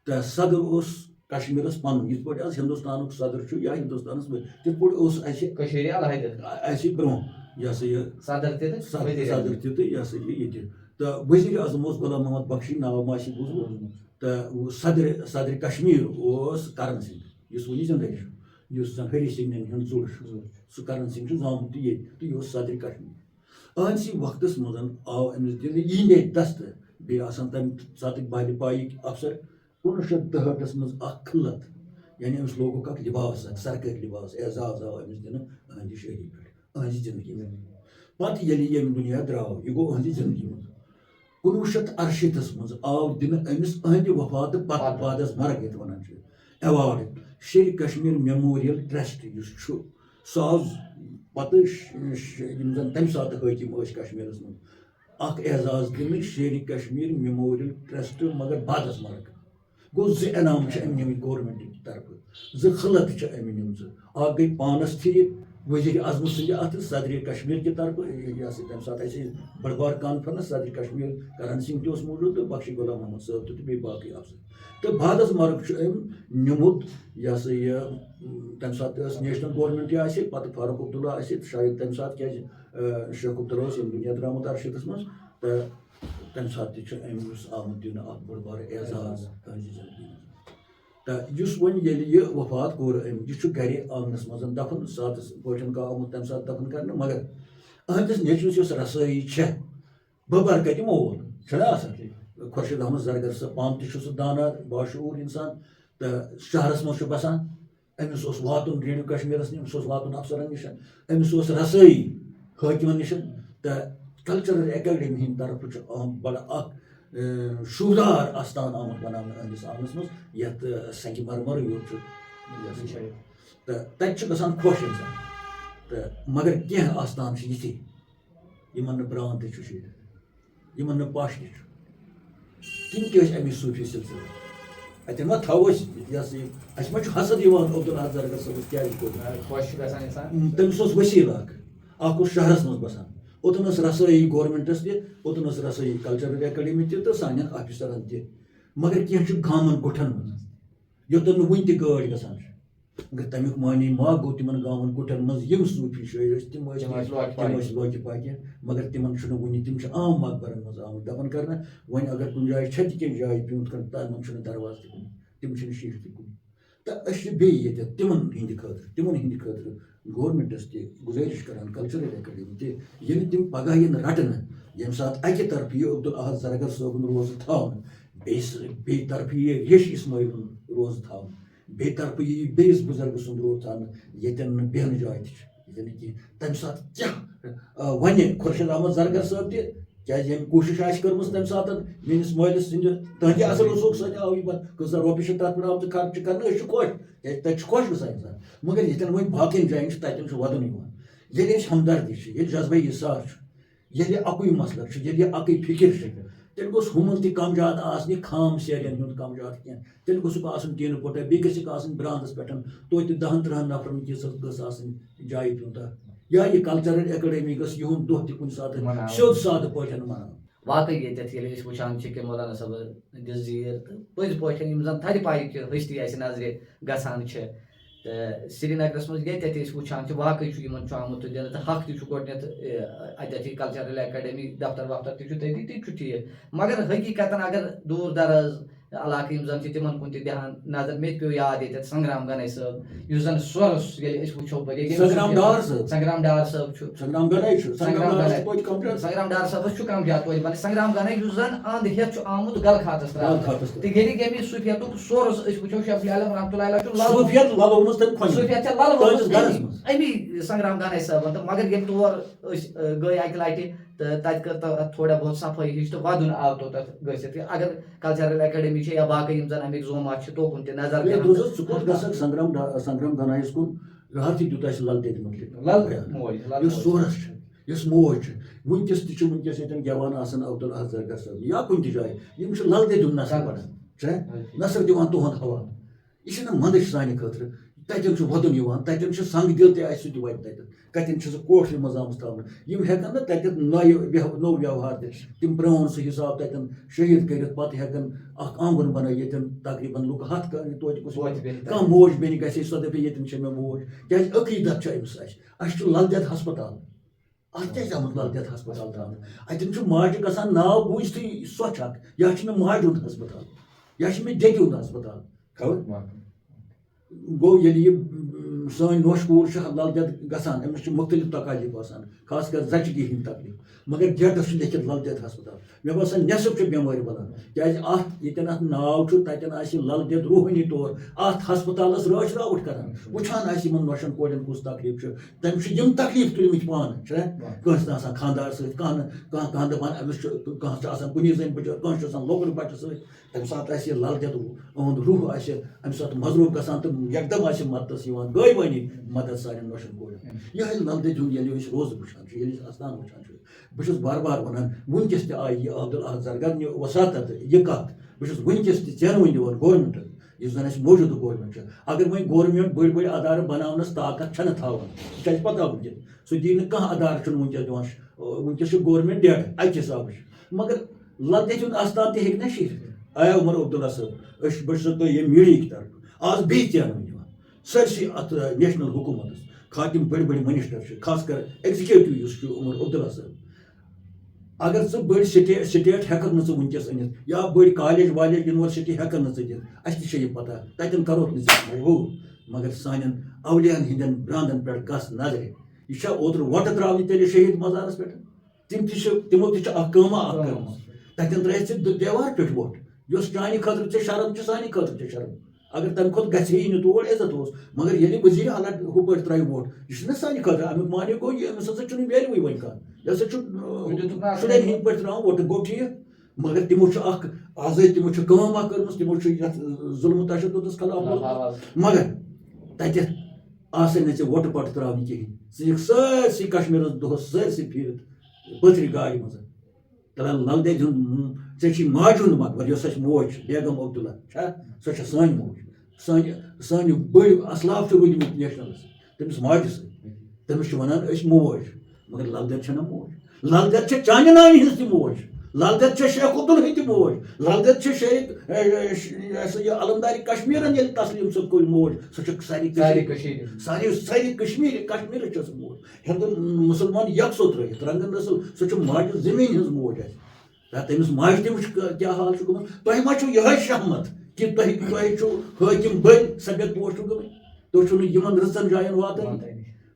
تہٕ صدر اوس کشمیٖرس پنُن یِتھ پٲٹھۍ آز ہندوستانُک صدر چھُ یا ہندوستانس منٛز تِتھ پٲٹھۍ اوس اَسہِ برونٛہہ یہِ ہسا یہِ صدر تہِ تہٕ یہِ ہسا یہِ ییٚتہِ تہٕ وزیٖرِ اعظم اوس غلام محمد بخشی ناو ما آسہِ بوٗزمُت تہٕ صدرِ کشمیٖر اوس کرن سنگھ یُس وُنہِ زِندے چھُ یُس زن ہری سنگھن ہُنٛد ژوٚر چھُ سُہ کرن سنگھ چھُ زامُت تہِ ییٚتہِ تہٕ یہِ اوس صدرِ کشمیٖر أہنٛدسٕے وقتس منٛز آو أمِس دِنہٕ یِہنٛدے دستہٕ بیٚیہِ آسان تمہِ ساتٕکۍ بہلہِ پایِکۍ افسر 1962 منٛز اکھ خلت یعنی أمِس لوگُکھ اکھ لِباس اکھ سرکٲرۍ لِباس اعزاز آو أمِس دِنہٕ أہنٛدِ شٲعری پٮ۪ٹھ أہنٛزِ زندگی منٛز پتہٕ ییٚلہِ ییٚمہِ دُنیا درٛاو یہِ گوٚو أہنٛزِ زندگی منٛز 1968 منٛز آو دِنہٕ أمِس أہنٛدِ وفاتہٕ پتہٕ بادس مرگ یتھ ونان چھِ award Sher e Kashmir memorial trust یُس چھُ سُہ آو پتہٕ یِم زن تمہِ ساتہٕ حٲکِم ٲسۍ کشمیٖرس منٛز اکھ اعزاز دِنہٕ شیرِ کشمیٖر میموریل ٹرسٹ مگر بادس مرگ گوٚو 2 انعام چھِ أمۍ نِمٕتۍ گورمنٹٕکۍ طرفہٕ 2 خلت چھِ أمۍ نِمژٕ اکھ گٔے پانس تھِرِ وزیٖرِ اعظمہٕ سٕنٛدِ اَتھٕ صدرِ کشمیٖر کہِ طرفہٕ یہِ ہسا تمہِ ساتہٕ اَسہِ بٔڑ بار کانفرنس صدرِ کشمیٖر کرن سنگھ تہِ اوس موٗجوٗد تہٕ بخشی غلام محمد صٲب تہِ تہٕ بیٚیہِ باقٕے افسر تہٕ بادس مرگ چھُ أمۍ نِمُت یہِ ہسا یہِ تمہِ ساتہٕ ٲس نیشنل گورمنٹ آسہِ پتہٕ فاروق عبداللہ آسہِ شاید تمہِ ساتہٕ کیازِ شیخ عبداللہ اوس ییٚمہِ دُنیا درٛامُت 68 منٛز تہٕ تمہِ ساتہٕ تہِ چھُ أمِس آمُت دِنہٕ اکھ بوٚڑ بارٕ اعزاز أہنٛزِ زندگی منٛز تہٕ یُس وۄنۍ ییٚلہِ یہِ وفات کوٚر أمۍ یہِ چھُ گرِ آنگنس منٛز دفن سادس پٲٹھۍ آمُت تمہِ ساتہٕ دفن کرنہٕ مگر أہنٛدِس نیٚچوِس یۄس رسٲیی چھےٚ ببرکتہِ مول چھُنہ آسان خۄرشیٖد احمد زرگر صٲب پانہٕ تہِ چھُ سُہ دانا باشعوٗر اِنسان تہٕ شہرس منٛز چھُ بسان أمِس اوس واتُن ریڈیو کشمیٖرس نِش أمِس اوس واتُن افسرن نِش أمِس اوس رسٲیی حٲکِمن نِش تہٕ کلچرل ایکیڈمی ہٕنٛدِ طرفہٕ چھُ بڑٕ اکھ شوٗبدار آستان آمُت بناونہٕ أہنٛدِس آنگنس منٛز یتھ سنگہِ مرمر یوت چھُ تہٕ تتہِ چھُ گژھان خۄش اِنسان تہٕ مگر کینٛہہ آستان چھِ یِتھی یِمن نہٕ بران تہِ چھُ شیٖرِتھ یِمن نہٕ پش تہِ چھُ تِم تہِ ٲسۍ امی صوٗفی سلسلہٕ اتٮ۪ن ما تھاوو أسۍ یہِ ہسا یہِ اَسہِ ما چھُ حسد یِوان عبدالحق زرگر صٲبس کیازِ کوٚر تٔمِس اوس وسیٖلہٕ اکھ اوس شہرس منٛز بسان اوٚتن ٲس رسٲیی گورمنٹس تہِ اوٚتن ٲس رسٲیی کلچرل ایکیڈمی تہِ تہٕ سانٮ۪ن آفیسرن تہِ مگر کینٛہہ چھُ گامن کُٹھن منٛز یوٚتن نہٕ وُنہِ تہِ گٲڑۍ گژھان چھِ مگر تمیُک معنی ما گوٚو تِمن گامن کُٹھن منٛز یِم صوٗفی شٲعر ٲسۍ تِم ٲسۍ لوکہِ پاکہِ مگر تِمن چھُنہٕ وُنہِ تِم چھِ عام مقبرن منٛز آمٕتۍ دفن کرنہٕ وۄنۍ اگر کُنہِ جایہِ چھےٚ تہِ کینٛہہ جایہِ پیوٗنت کھنڈ تِمن چھُنہٕ درواز تہِ کُنہِ تِم چھِنہٕ شیٖشہٕ تہِ کُنہِ تہٕ أسۍ چھِ بیٚیہِ ییٚتٮ۪تھ تِمن ہٕنٛدِ خٲطرٕ گورمنٹس تہِ گُزٲرِش کران کلچرل ایکیڈمی تہِ ییٚلہِ تِم پگاہ یِن رٹنہٕ ییٚمہِ ساتہٕ اکہِ طرفہٕ یہِ عبدالاحد زرگر صٲبُن روزٕ تھاونہٕ بیٚیہِ طرفہٕ یہِ ریش اسماعیلُن روزٕ تھاونہٕ بیٚیہِ طرفہٕ یہِ بیٚیِس بُزرگہٕ سُنٛد روز تھاونہٕ ییٚتٮ۪ن نہٕ بیٚہنہٕ جاے تہِ چھِ ییٚتٮ۪ن نہٕ کینٛہہ تمہِ ساتہٕ کیٛاہ وَنہِ خۄرشیٖد احمد زرگر صٲب تہِ کیازِ ییٚمہِ کوٗشِش آسہِ کٔرمٕژ تمہِ ساتہٕ میٲنِس مٲلِس سٕنٛدِ تٕہنٛدِ اثر رسوٗخ سۭتۍ آو یہِ پتہٕ کۭژاہ رۄپیہِ چھِ تتھ پٮ۪ٹھ آمژٕ خرچہِ کرنہٕ أسۍ چھِ خۄش کیازِ تتہِ چھُ خۄش گژھان اِنسان مگر ییٚتٮ۪ن وۄنۍ باقین جاین چھُ تتٮ۪ن چھُ ودُن یِوان ییٚلہِ أسۍ ہمدردی چھِ ییٚلہِ جذبے یِثار چھُ ییٚلہِ اکُے مسلہٕ چھُ ییٚلہِ یہِ اکٕے فِکر چھِ تیٚلہِ گوٚژھ ہُمن تہِ کم جاد آسنہِ خام سیرٮ۪ن ہُنٛد کم جاد کینٛہہ تیٚلہِ گوٚژھُکھ آسُن ٹیٖنہٕ پوٚٹا بیٚیہِ گژھِکھ آسٕنۍ برانٛدس پٮ۪ٹھ توتہِ 10-13 نفرن کِژھ گٔژھ آسٕنۍ جایہِ پیوٗنتاہ یا یہِ کلچرل ایکیڈمی گٔژھ یِہُنٛد دۄہ تہِ کُنہِ ساتہٕ سیوٚد سادٕ پٲٹھۍ مناوُن واقعی ییٚتٮ۪تھ ییٚلہِ أسۍ وٕچھان چھِ کہِ مولانا صٲبن دِژ زیٖر تہٕ پٔزۍ پٲٹھۍ یِم زن تھدِ پایِکہِ ہستی اَسہِ نظرِ گژھان چھِ تہٕ سرینگرس منٛز ییٚتٮ۪تھ أسۍ وٕچھان چھِ واقعی چھُ یِمن چھُ آمُت دِنہٕ تہٕ حق تہِ چھُ گۄڈٕنیتھ اَتٮ۪تھ یہِ کلچرل ایکیڈمی دفتر وفتر تہِ چھُ تٔتی تہِ چھُ ٹھیٖک مگر حقیٖقتن اگر دوٗر دراز علاقہٕ یِم زَن چھِ تِمن کُن تہِ دِہان نظر مےٚ تہِ پیوٚو یاد ییٚتٮ۪تھ سنگرام گنایی صٲب یُس زَن سورُس ییٚلہِ أسۍ وٕچھو پَتہٕ سنگرام ڈار صٲب سنگرام ڈار صٲب چھُ سنگرام گنایی چھُ سنگرام گنایی توتہِ کم زیادٕ سنگرام ڈار صٲبَس چھُ کم زیادٕ توتہِ بَنان سنگرام گنایی یُس زَن اَنٛد ہیٚتھ چھُ آمُت گلخاتَس ترٛاونہٕ تہٕ ییٚلہِ ییٚمہِ صوفیتُک سورُس أسۍ وٕچھو شیخ عالم رحمتہ اللہ علیہ چھُ صوفیت للومٕژ تٔمۍ کھۄنہِ صوفیت چھےٚ للومٕژ اَمی سنگرام گنایی صٲبن تہٕ مگر ییٚلہِ تور أسۍ گٔے اَکہِ لٹہِ تہٕ تَتہِ کٔر تَتھ تھوڑا بہت صفٲیی ہِش تہٕ وَدُن آو تو تَتھ گٔژھِتھ اگر کلچرل اکیڈمی چھِ یا باقٕے یِم زَن اَمِکۍ زومات چھِ توکُن تہِ نظر ژٕ کوٚت گژھکھ سنگرام گنایس کُن راتھٕے دیُت اَسہِ لل دٮ۪دِ مُتعلِق یُس سورس چھُ یُس موج چھِ وٕنکیٚس تہِ چھِ وٕنکیٚس ییٚتٮ۪ن گٮ۪وان آسان عبدالاحد زرگر صٲب یا کُنہِ تہِ جایہِ یِم چھِ لل دٮ۪دِ ہُنٛد نثر پران چھا نثر دِوان تُہُنٛد حوالہٕ یہِ چھِنہٕ منٛدچھ سانہِ خٲطرٕ تَتٮ۪ن چھُ وَدُن یِوان تَتٮ۪ن چھُ سنگ دِل تہِ اَسہِ سُہ تہِ واتہِ تَتٮ۪ن کَتٮ۪ن چھِ سُہ کوٹھرِ منٛز آمٕژ تھاونہٕ یِم ہٮ۪کن نہٕ تَتٮ۪تھ نوٚو ویوہار دِتھ تِم پرٛون سُہ حِساب تَتٮ۪ن شہیٖد کٔرِتھ پَتہٕ ہٮ۪کن اکھ آنگُن بَنٲیِتھ ییٚتٮ۪ن تقریٖبن لُکھ ہَتھ توتہِ کُس کانٛہہ موج بیٚنہِ گژھِ سۄ دَپہِ ییٚتٮ۪ن چھےٚ مےٚ موج کیٛازِ عقیٖدت چھُ أمِس اَسہِ چھُ لل دٮ۪د ہسپتال اَتھ کیٛازِ آمُت لل دٮ۪د ہسپتال ترٛاونہٕ اَتٮ۪ن چھُ ماجہِ گژھان ناو بوٗزتھٕے سۄچھ اکھ یا چھُ مےٚ ماجہِ ہُنٛد ہسپتال یا چھُ مےٚ دٮ۪دِ ہُنٛد ہسپتال خبر گوٚو ییٚلہِ یہِ سٲنۍ نوش کوٗر چھِ لل دٮ۪د گژھان أمِس چھِ مُختٔلِف تکالیٖف آسان خاص کر زچگی ہٕنٛدۍ تکلیٖف مگر گیٹس چھُ لیکھِتھ لل دٮ۪د ہسپتال مےٚ باسان نٮ۪صٕف چھِ بٮ۪مٲرۍ بَلان کیٛازِ اَتھ ییٚتٮ۪ن اَتھ ناو چھُ تَتٮ۪ن آسہِ لل دٮ۪د روحٲنی طور اَتھ ہسپتالس رٲچھ راوُٹھ کران وٕچھان آسہِ یِمن نۄشن کورٮ۪ن کُس تکلیٖف چھُ تٔمِس چھِ یِم تکلیٖف تُلمٕتۍ پانہٕ چھُنہ کٲنٛسہِ نہٕ آسان خانٛدار سۭتۍ کانٛہہ دَپان أمِس چھُ کانٛہہ چھُ آسان کُنی زٔنۍ بِچٲر کانٛہہ چھُ آسان لۄکُٹ بَچہٕ سۭتۍ تَمہِ ساتہٕ آسہِ یہِ لل دٮ۪د یِہُنٛد روح آسہِ اَمہِ ساتہٕ مضروٗف گژھان تہٕ یکدم آسہِ مدتس یِوان غٲیبٲنی مدد سانٮ۪ن نۄشن کورٮ۪ن یِہوٚے لل دٮ۪د ہُنٛد ییٚلہِ أسۍ روزٕ وٕچھان چھِ ییٚلہِ أسۍ اَستان وٕچھان چھِ بہٕ چھُس بار بار وَنان وٕنکیٚس تہِ آیہِ یہِ عبدالاحد زرگرنہِ وساتت یہِ کَتھ بہٕ چھُس وٕنکیٚس تہِ ژینوٕنۍ دِوان گورمینٹَس یُس زَن اَسہِ موجوٗدٕ گورمینٹ چھُ اگر وۄنۍ گورمینٹ بٔڑۍ بٔڑۍ اَدارٕ بَناونَس طاقت چھَنہٕ تھاوان سُہ چھِ اَسہِ پَتہ وٕنکیٚس سُہ دی نہٕ کانٛہہ اَدارٕ چھُنہٕ وٕنکیٚس دِوان وٕنکیٚس چھُ گورمینٹ ڈیڈ اَکہِ حِسابٕچ مگر لل دٮ۪دِ ہُنٛد اَستان تہِ ہیٚکہِ نہ شیٖرِتھ آیا عمر عبداللہ صٲب أسۍ بہٕ چھُسو تۄہہِ ییٚمہِ میٖڈیاہٕکۍ طرفہٕ آز بیٚیہِ ژینوٕنۍ دِوان سٲرسٕے اَتھ نیشنل حکوٗمتَس خاطِم بٔڑۍ بٔڑۍ مٔنِسٹر چھِ خاص کر ایگزِکیوٗٹِو یُس چھُ عمر عبداللہ صٲب اگر ژٕ بٔڑۍ سٹیٹ ہٮ۪ککھ نہٕ ژٕ وٕنکیٚس أنِتھ یا بٔڑۍ کالیج والیج یونیورسٹی ہٮ۪ککھ نہٕ ژٕ دِتھ اَسہِ تہِ چھےٚ یہِ پَتہ تَتٮ۪ن کَرہوکھ نہٕ ژٕ مجبوٗر مگر سانٮ۪ن اولِیاہن ہٕنٛدٮ۪ن برٛانٛدن پٮ۪ٹھ گژھ نظرِ یہِ چھا اوترٕ وۄٹہٕ ترٛاونہِ تیٚلہِ شہیٖد مزارَس پٮ۪ٹھ تِمو تہِ چھِ اکھ کٲمہ اکھ کٔرمٕژ تَتٮ۪ن ترٛٲیِتھ ژٕ دیوار پٮ۪ٹھ وۄٹھ یۄس چانہِ خٲطرٕ ژےٚ شرم چھِ سانہِ خٲطرٕ تہِ شرم اگر تَمہِ کھۄتہٕ گژھِ ہے نہٕ تور عزت اوس مگر ییٚلہِ وزیٖرِ اعلیٰ ہُہ پٲٹھۍ ترٛایہِ ووٹ یہِ چھُنہ سانہِ خٲطرٕ اَمیُک معنی گوٚو یہِ أمِس ہسا چھُنہٕ ویلیوٗوٕے وۄنۍ کانٛہہ یہِ ہسا چھُ شُرٮ۪ن ہٕنٛدۍ پٲٹھۍ ترٛاوان ووٹہٕ گوٚو ٹھیٖک مگر تِمو چھُ اکھ آزٲدی تِمو چھِ کٲم اکھ کٔرمٕژ تِمو چھُ یتھ ظُلمہٕ تشدُدس خلاف مگر تَتٮ۪تھ آسے نہٕ ژےٚ ووٹہٕ پَٹہٕ ترٛاونہِ کِہینۍ ژٕ یِکھ سٲرسٕے کشمیٖرس دۄہس سٲرسٕے پھیٖرِتھ پٔتھرِ گاڑِ منٛز لل دٮ۪دِ ہُنٛد ژےٚ چھُے ماجہِ ہُنٛد مقبر یۄس اَسہِ موج چھِ بیگم عبداللہ چھا سۄ چھےٚ سٲنۍ موج سانہِ بٔڑۍ اصلاف چھِ روٗدمٕتۍ نیشنلس تٔمِس ماجہِ سۭتۍ تٔمِس چھِ وَنان أسۍ موج مگر لل دٮ۪د چھَنہ موج لل دٮ۪د چھےٚ چانہِ نانہِ ہٕنٛز تہِ موج لل دٮ۪د چھےٚ شیخ عبدالہٕنۍ تہِ موج لل دٮ۪د چھِ شیخ یہِ علمدارِ کشمیٖرن ییٚلہِ تسلیٖم صٲب کوٚر موج سۄ چھِ ساری کشمیٖرٕچ چھےٚ سۄ موج ہِندوٗ مُسلمان یکسو ترٲیِتھ رنگن رسل سۄ چھِ ماجہِ زٔمیٖن ہٕنٛز موج اَسہِ تٔمِس ماجہِ تہِ وٕچھ کیٛاہ حال چھُ گوٚمُت تۄہہِ ما چھُو یِہوٚے شہمت کہِ تۄہہِ چھُو حٲکِم بٔلۍ سبق پوش چھُو گٔمٕتۍ تُہۍ چھُو نہٕ یِمن رٕژن جاین واتان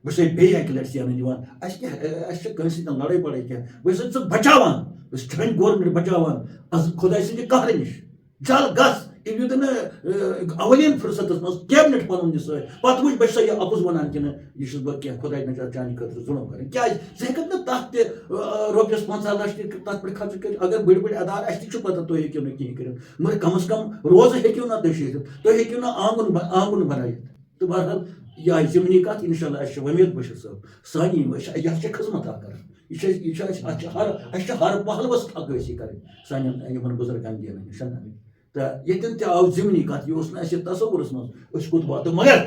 بہٕ چھُسے بیٚیہِ اَکہِ لٹہِ زینٕنۍ دِوان اَسہِ چھِ کٲنٛسہِ سۭتۍ لڑٲے بڑٲے کینٛہہ بہٕ چھُسے ژٕ بچاوان بہٕ چھُس چٲنۍ گورمینٹ بچاوان خۄداے سٕنٛدِ قہرٕ نِش جل گژھ ییٚلہِ یوٗتاہ نہٕ اولین فرصتس منٛز کیبنِٹ پَنُن یہِ سۭتۍ پتہٕ وٕچھ بہٕ چھُسا یہِ اَپُز وَنان کِنہٕ یہِ چھُس بہٕ کینٛہہ خۄداے نجات چانہِ خٲطرٕ ظُلم کَرٕنۍ کیٛازِ ژٕ ہٮ۪ککھ نہٕ تَتھ تہِ رۄپیَس 50 لچھ تہِ تَتھ پٮ۪ٹھ خرچہٕ کٔرِتھ اگر بٔڑۍ بٔڑۍ اَدارٕ اَسہِ تہِ چھُ پَتہ تُہۍ ہیٚکِو نہٕ کِہینۍ کٔرِتھ مگر کم از کم روزٕ ہیٚکِو نہ تُہۍ شیٖرِتھ تُہۍ ہیٚکِو نہٕ آنگُن بنٲیِتھ تہٕ بہرحال یہِ آیہِ ضِمنی کَتھ اِنشاء اللہ اَسہِ چھِ ومید بشیٖر صٲب سانی یَتھ چھِ خدمت اکھ کَران یہِ چھِ اَسہِ چھِ ہر پہلوَس عکٲسی کَرٕنۍ سانٮ۪ن یِمن بُزرگن دینن نِش تہٕ ییٚتٮ۪ن تہِ آو ضِمنی کَتھ یہِ اوس نہٕ اَسہِ تصوُرس منٛز أسۍ کوٚت واتو مگر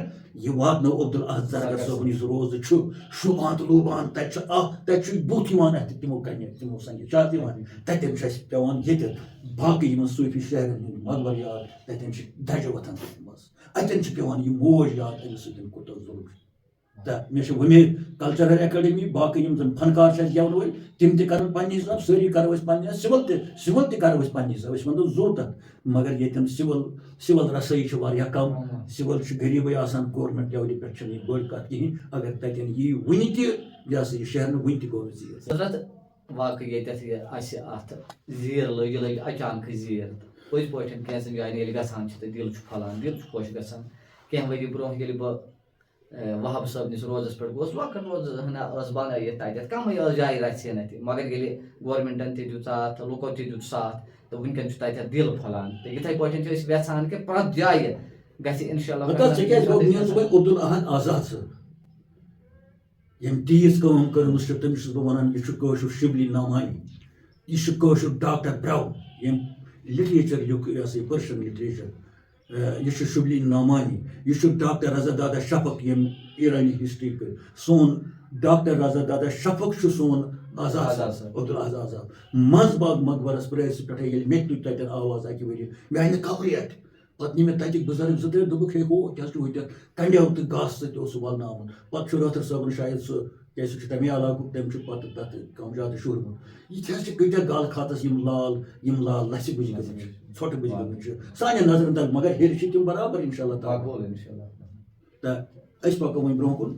یہِ واتنو عبدالاحد زرگر صٲبُن یُس روزٕ چھُ شوٗبان تہٕ لوٗبان تَتہِ چھُ بُتھ یِوان اَتھِ تِمو کَنہِ تِمو سنگہِ شاہ یِوان تَتٮ۪ن چھُ اَسہِ پیٚوان ییٚتٮ۪تھ باقٕے یِمن صوٗفی شہرن ہٕنٛدۍ مقبر یاد تَتٮ۪ن چھِ دَجہِ وۄتھان تٔتھۍ منٛز اَتٮ۪ن چھِ پیٚوان یہِ موج یاد أمِس سۭتۍ کوٗتاہ ظُلم چھُ تو مے ومید کلچرل اکیڈمی باقی یم زن فنکار گیون ول تم تہ کرن پنہ حساب ساری کرو پنہ سول تہ کرو پنہ حساب ونو زو تک مگر یتن سول رسائی کم سول غریبی آسان گورمنٹ لیولہِ پہ بڑ کت کہین اگر تتین یہ ون تہ یہ سا یہ شہر ون تہ گو زیر حضرت واقعی یتھ ات زیر لگ اچانک زیر پٔزۍ پٲٹھۍ کینٛژن جاین ییٚلہِ گژھان چھِ تہٕ دِل چھُ پھۄلان دِل چھُ خۄش گژھان کینٛہہ ؤری برونٛہہ ییٚلہِ بہٕ وہاب صٲبنِس روزس پٮ۪ٹھ گوس لۄکٕٹ روز ہنا ٲس بنٲیِتھ تتٮ۪تھ کمٕے ٲس جایہِ رژھِ نہٕ تہِ مگر ییٚلہِ گورمنٹن تہِ دیُت ساتھ لُکو تہِ دیُت ساتھ تہٕ وٕنکٮ۪ن چھُ تتٮ۪تھ دِل پھۄلان تہٕ یِتھٕے پٲٹھۍ چھِ أسۍ یژھان کہِ پرٛٮ۪تھ جایہِ گژھِ اِنشاء اللہ عبدالاحد آزاد صٲب یم تیٖژ کٲم کٔرمٕژ چھِ تٔمِس چھُس بہٕ ونان یہِ چھُ کٲشُر شبلی نعمانی یہ کٲشُر ڈاکٹر براؤن یم لٹریچر لیوٚکھ یہ سا پٔرشین لٹریچر یہ شبلی نعمانی یہ ڈاکٹر رضا دادا شفق یم ایرانی ہسٹری کر سون ڈاکٹر رضا دادا شفق سون آزاد عبدالاحد آزاد منٛز باغ مقبرس پریس پہ مے تُج تتین آواز اکہ ؤری مےٚ آیہِ نہٕ خبرے پتہٕ نی مےٚ تتِکۍ بُزرگ زٕ ترٛےٚ دوٚپُکھ ہے ہو کیٛاہ چھُ ہُتٮ۪تھ کنڈیو تہٕ گاسہٕ سۭتۍ اوس سُہ ولنہٕ آمُت پتہٕ چھُ رٲتھر صٲبن شاید سُہ کیٛازِ سُہ چھُ تمے علاقُک تٔمۍ چھُ پتہٕ تتھ کم زیادٕ شوٗرمُت یہِ حظ چھِ کۭتیاہ گالہٕ خاتس یم لال لسہِ بُجہِ گٔمٕتۍ چھِ ژھۄٹہٕ بُجہِ گٔمٕتۍ چھِ سانٮ۪ن نظرن تل مگر ہیٚرِ چھِ تِم برابر انشاء اللہ تعالیٰ تہٕ أسۍ پکو وۄنۍ برونٛہہ کُن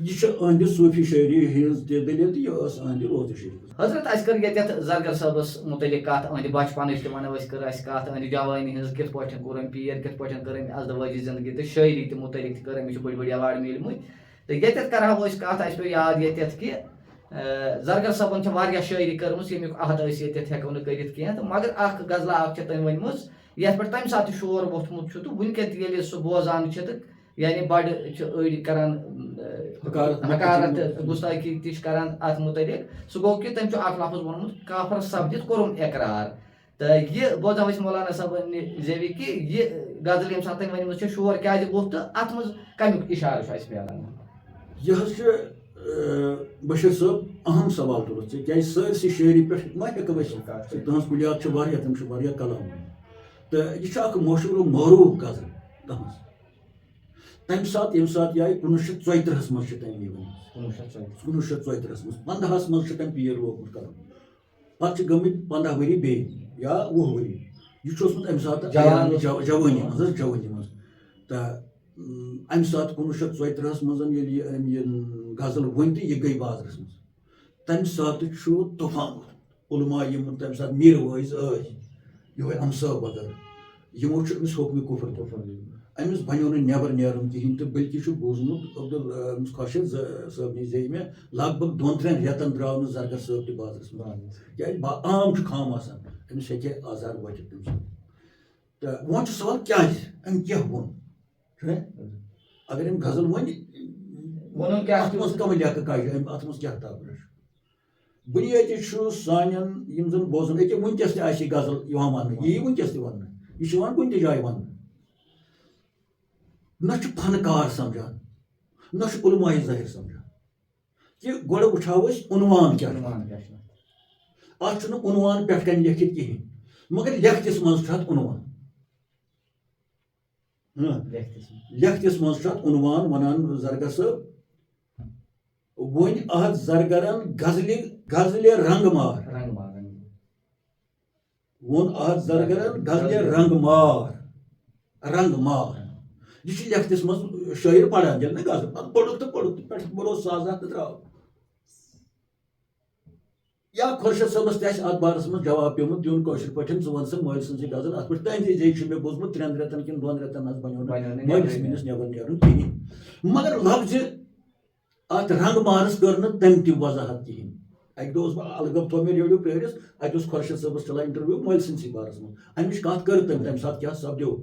یہ أہنٛدِ صوٗفی شٲعری ہٕنٛز تہِ دٔلیٖل تہٕ یہِ ٲس أہنٛدِ روزٕ شریٖف حضرت اَسہِ کٔر ییٚتٮ۪تھ زرگر صٲبس مُتعلق کتھ أہنٛدِ بچپنٕچ تہِ ونو أسۍ کٔر اَسہِ کتھ أہنٛدِ جوانی ہٕنٛز کِتھ پٲٹھۍ کوٚر أمۍ پیٖر کِتھ پٲٹھۍ کٔر أمۍ ازدوٲجی زندگی تہٕ شٲعری تہِ مُتعلق تہِ کٔر أمِس چھِ بٔڑۍ بٔڑۍ ایوارڈ میٖلمٕتۍ تہٕ ییٚتٮ۪تھ کرہاو أسۍ کتھ اَسہِ پیٚو یاد ییٚتٮ۪تھ کہِ زرگر صٲبن چھِ واریاہ شٲعری کٔرمٕژ ییٚمیُک عہد أسۍ ییٚتٮ۪تھ ہٮ۪کو نہٕ کٔرِتھ کینٛہہ تہٕ مگر اکھ غزلا اکھ چھِ تٔمۍ ؤنمٕژ یتھ پٮ۪ٹھ تمہِ ساتہٕ تہِ شور ووٚتھمُت چھُ تہٕ وٕنکٮ۪ن تہِ ییٚلہِ سُہ بوزان چھِ تہٕ یعنی بڑٕ چھِ أڑۍ کران حکارت گُستٲخی تہِ چھِ کران اتھ مُتعلق سُہ گوٚو کہِ تٔمۍ چھُ اکھ لفظ ووٚنمُت کافر سپدِتھ کوٚرُم اقرار تہٕ یہِ بوزان ٲسۍ مولانا صٲبنہِ زیوِ کہِ یہِ غزل ییٚمہِ ساتہٕ تٔمۍ ؤنمٕژ چھِ شور کیازِ ووٚتھ تہٕ اتھ منٛز کمیُک اِشارٕ چھُ اَسہِ ملان یہ حظ چھُ بشیر صٲب اہم سوال تُلُتھ ژےٚ کیازِ سٲرسٕے شٲعری پٮ۪ٹھ ما ہٮ۪کو أسۍ تُہنٛز کُلیات چھِ واریاہ تِم چھِ واریاہ کلام تہٕ یہِ چھُ اکھ مشہوٗر و معروٗف غزل تہنٛز تمہِ ساتہٕ ییٚمہِ ساتہٕ یہِ آیہِ 1934 منٛز چھِ تٔمۍ یہِ ؤنمٕژ 1934 منٛز 15 منٛز چھُ تٔمۍ پیٖر لوگمُت کرُن پتہٕ چھِ گٔمٕتۍ 15 ؤری بیٚیہِ یا 20 ؤری یہِ چھُ اوسمُت امہِ ساتہٕ جوٲنی منٛز حظ جوٲنی منٛز تہٕ امہِ ساتہٕ 1934 منٛز ییٚلہِ یہِ أمۍ یہِ غزل ؤنۍ تہٕ یہِ گٔے بازرس منٛز تمہِ ساتہٕ چھُ طوفان علما یِم تمہِ ساتہٕ میٖر وٲعظ ٲسۍ یِہوے امصٲب وغٲرٕ یِمو چھُ أمِس حُکمہِ کُفر أمِس بنیو نہٕ نٮ۪بر نیرُن کِہینۍ تہٕ بٔلکہِ چھُ بوٗزمُت عبدال خۄشید صٲبنہِ زیٚیہِ مےٚ لگ بگ 2-3 رٮ۪تن درٛاو نہٕ زرگر صٲب تہِ بازرس منٛز کیازِ عام چھُ خام آسان أمِس ہیٚکہِ ہے آزار وٲتِتھ تمہِ سۭتۍ تہٕ وۄنۍ چھُ سوال کیازِ أمۍ کیاہ ووٚن چھُنہ اگر أمۍ غزل وۄنۍ اتھ منٛز کمہٕ لیکھہٕ کاجہِ اتھ منٛز کیاہ تعبُر چھُ بُنیٲدی چھُ سانٮ۪ن یِم زن بوزان أکیاہ وٕنکیٚس تہِ آسہِ یہِ غزل یِوان وننہٕ یی وٕنکیٚس تہِ وننہٕ یہِ چھُ یِوان کُنہِ تہِ جایہِ وننہٕ نہ چھُ فنکار سمجھان نہ چھُ علماء ظٲہر سمجھان کہِ گۄڈٕ وٕچھاو أسۍ عنوان کیاہ چھُ اتھ چھُنہٕ عنوان پٮ۪ٹھ کنۍ لیکھِتھ کِہینۍ مگر لیکھتِس منٛز چھُ اتھ عنوان لیکھتِس منٛز چھُ اتھ عنوان ونان زرگر صٲب وۄنۍ اتھ زرگرن غزلہِ رنگ مار ووٚن اتھ زرگرن غزلہِ رنگ مار یہ چھُ لیکھتِس منٛز شٲعر پران ییٚلہِ نہٕ غزل پتہٕ پوٚرُکھ تہٕ پٮ۪ٹھٕ بروس ساز اکھ تہٕ درٛاو یا خۄرشید صٲبس تہِ آسہِ اتھ بارس منٛز جواب پیوٚمُت دیُن کٲشِر پٲٹھۍ ژٕ وَن سا مٲلۍ سٕنٛز یہِ غزل اتھ پٮ۪ٹھ تٕہنٛدِ زیٚیہِ چھُ مےٚ بوٗزمُت 3 رٮ۪تن کِنہٕ 2 رٮ۪تن حظ بنیو نہٕ مٲلِس میٲنِس نٮ۪بر نیرُن کِہینۍ مگر لفظِ اتھ رنگ مارس کٔر نہٕ تٔمۍ تہِ وضاحت کِہینۍ اکہِ دۄہ اوسُس بہٕ الگب تھوٚو مےٚ ریڈیو پرٛٲرِس اتہِ اوس خۄرشید صٲبس چلان انٹرویو مٲلۍ سٕنٛدسٕے بارس منٛز امِچ کتھ کٔر تٔمۍ تمہِ ساتہٕ کیاہ سپدیو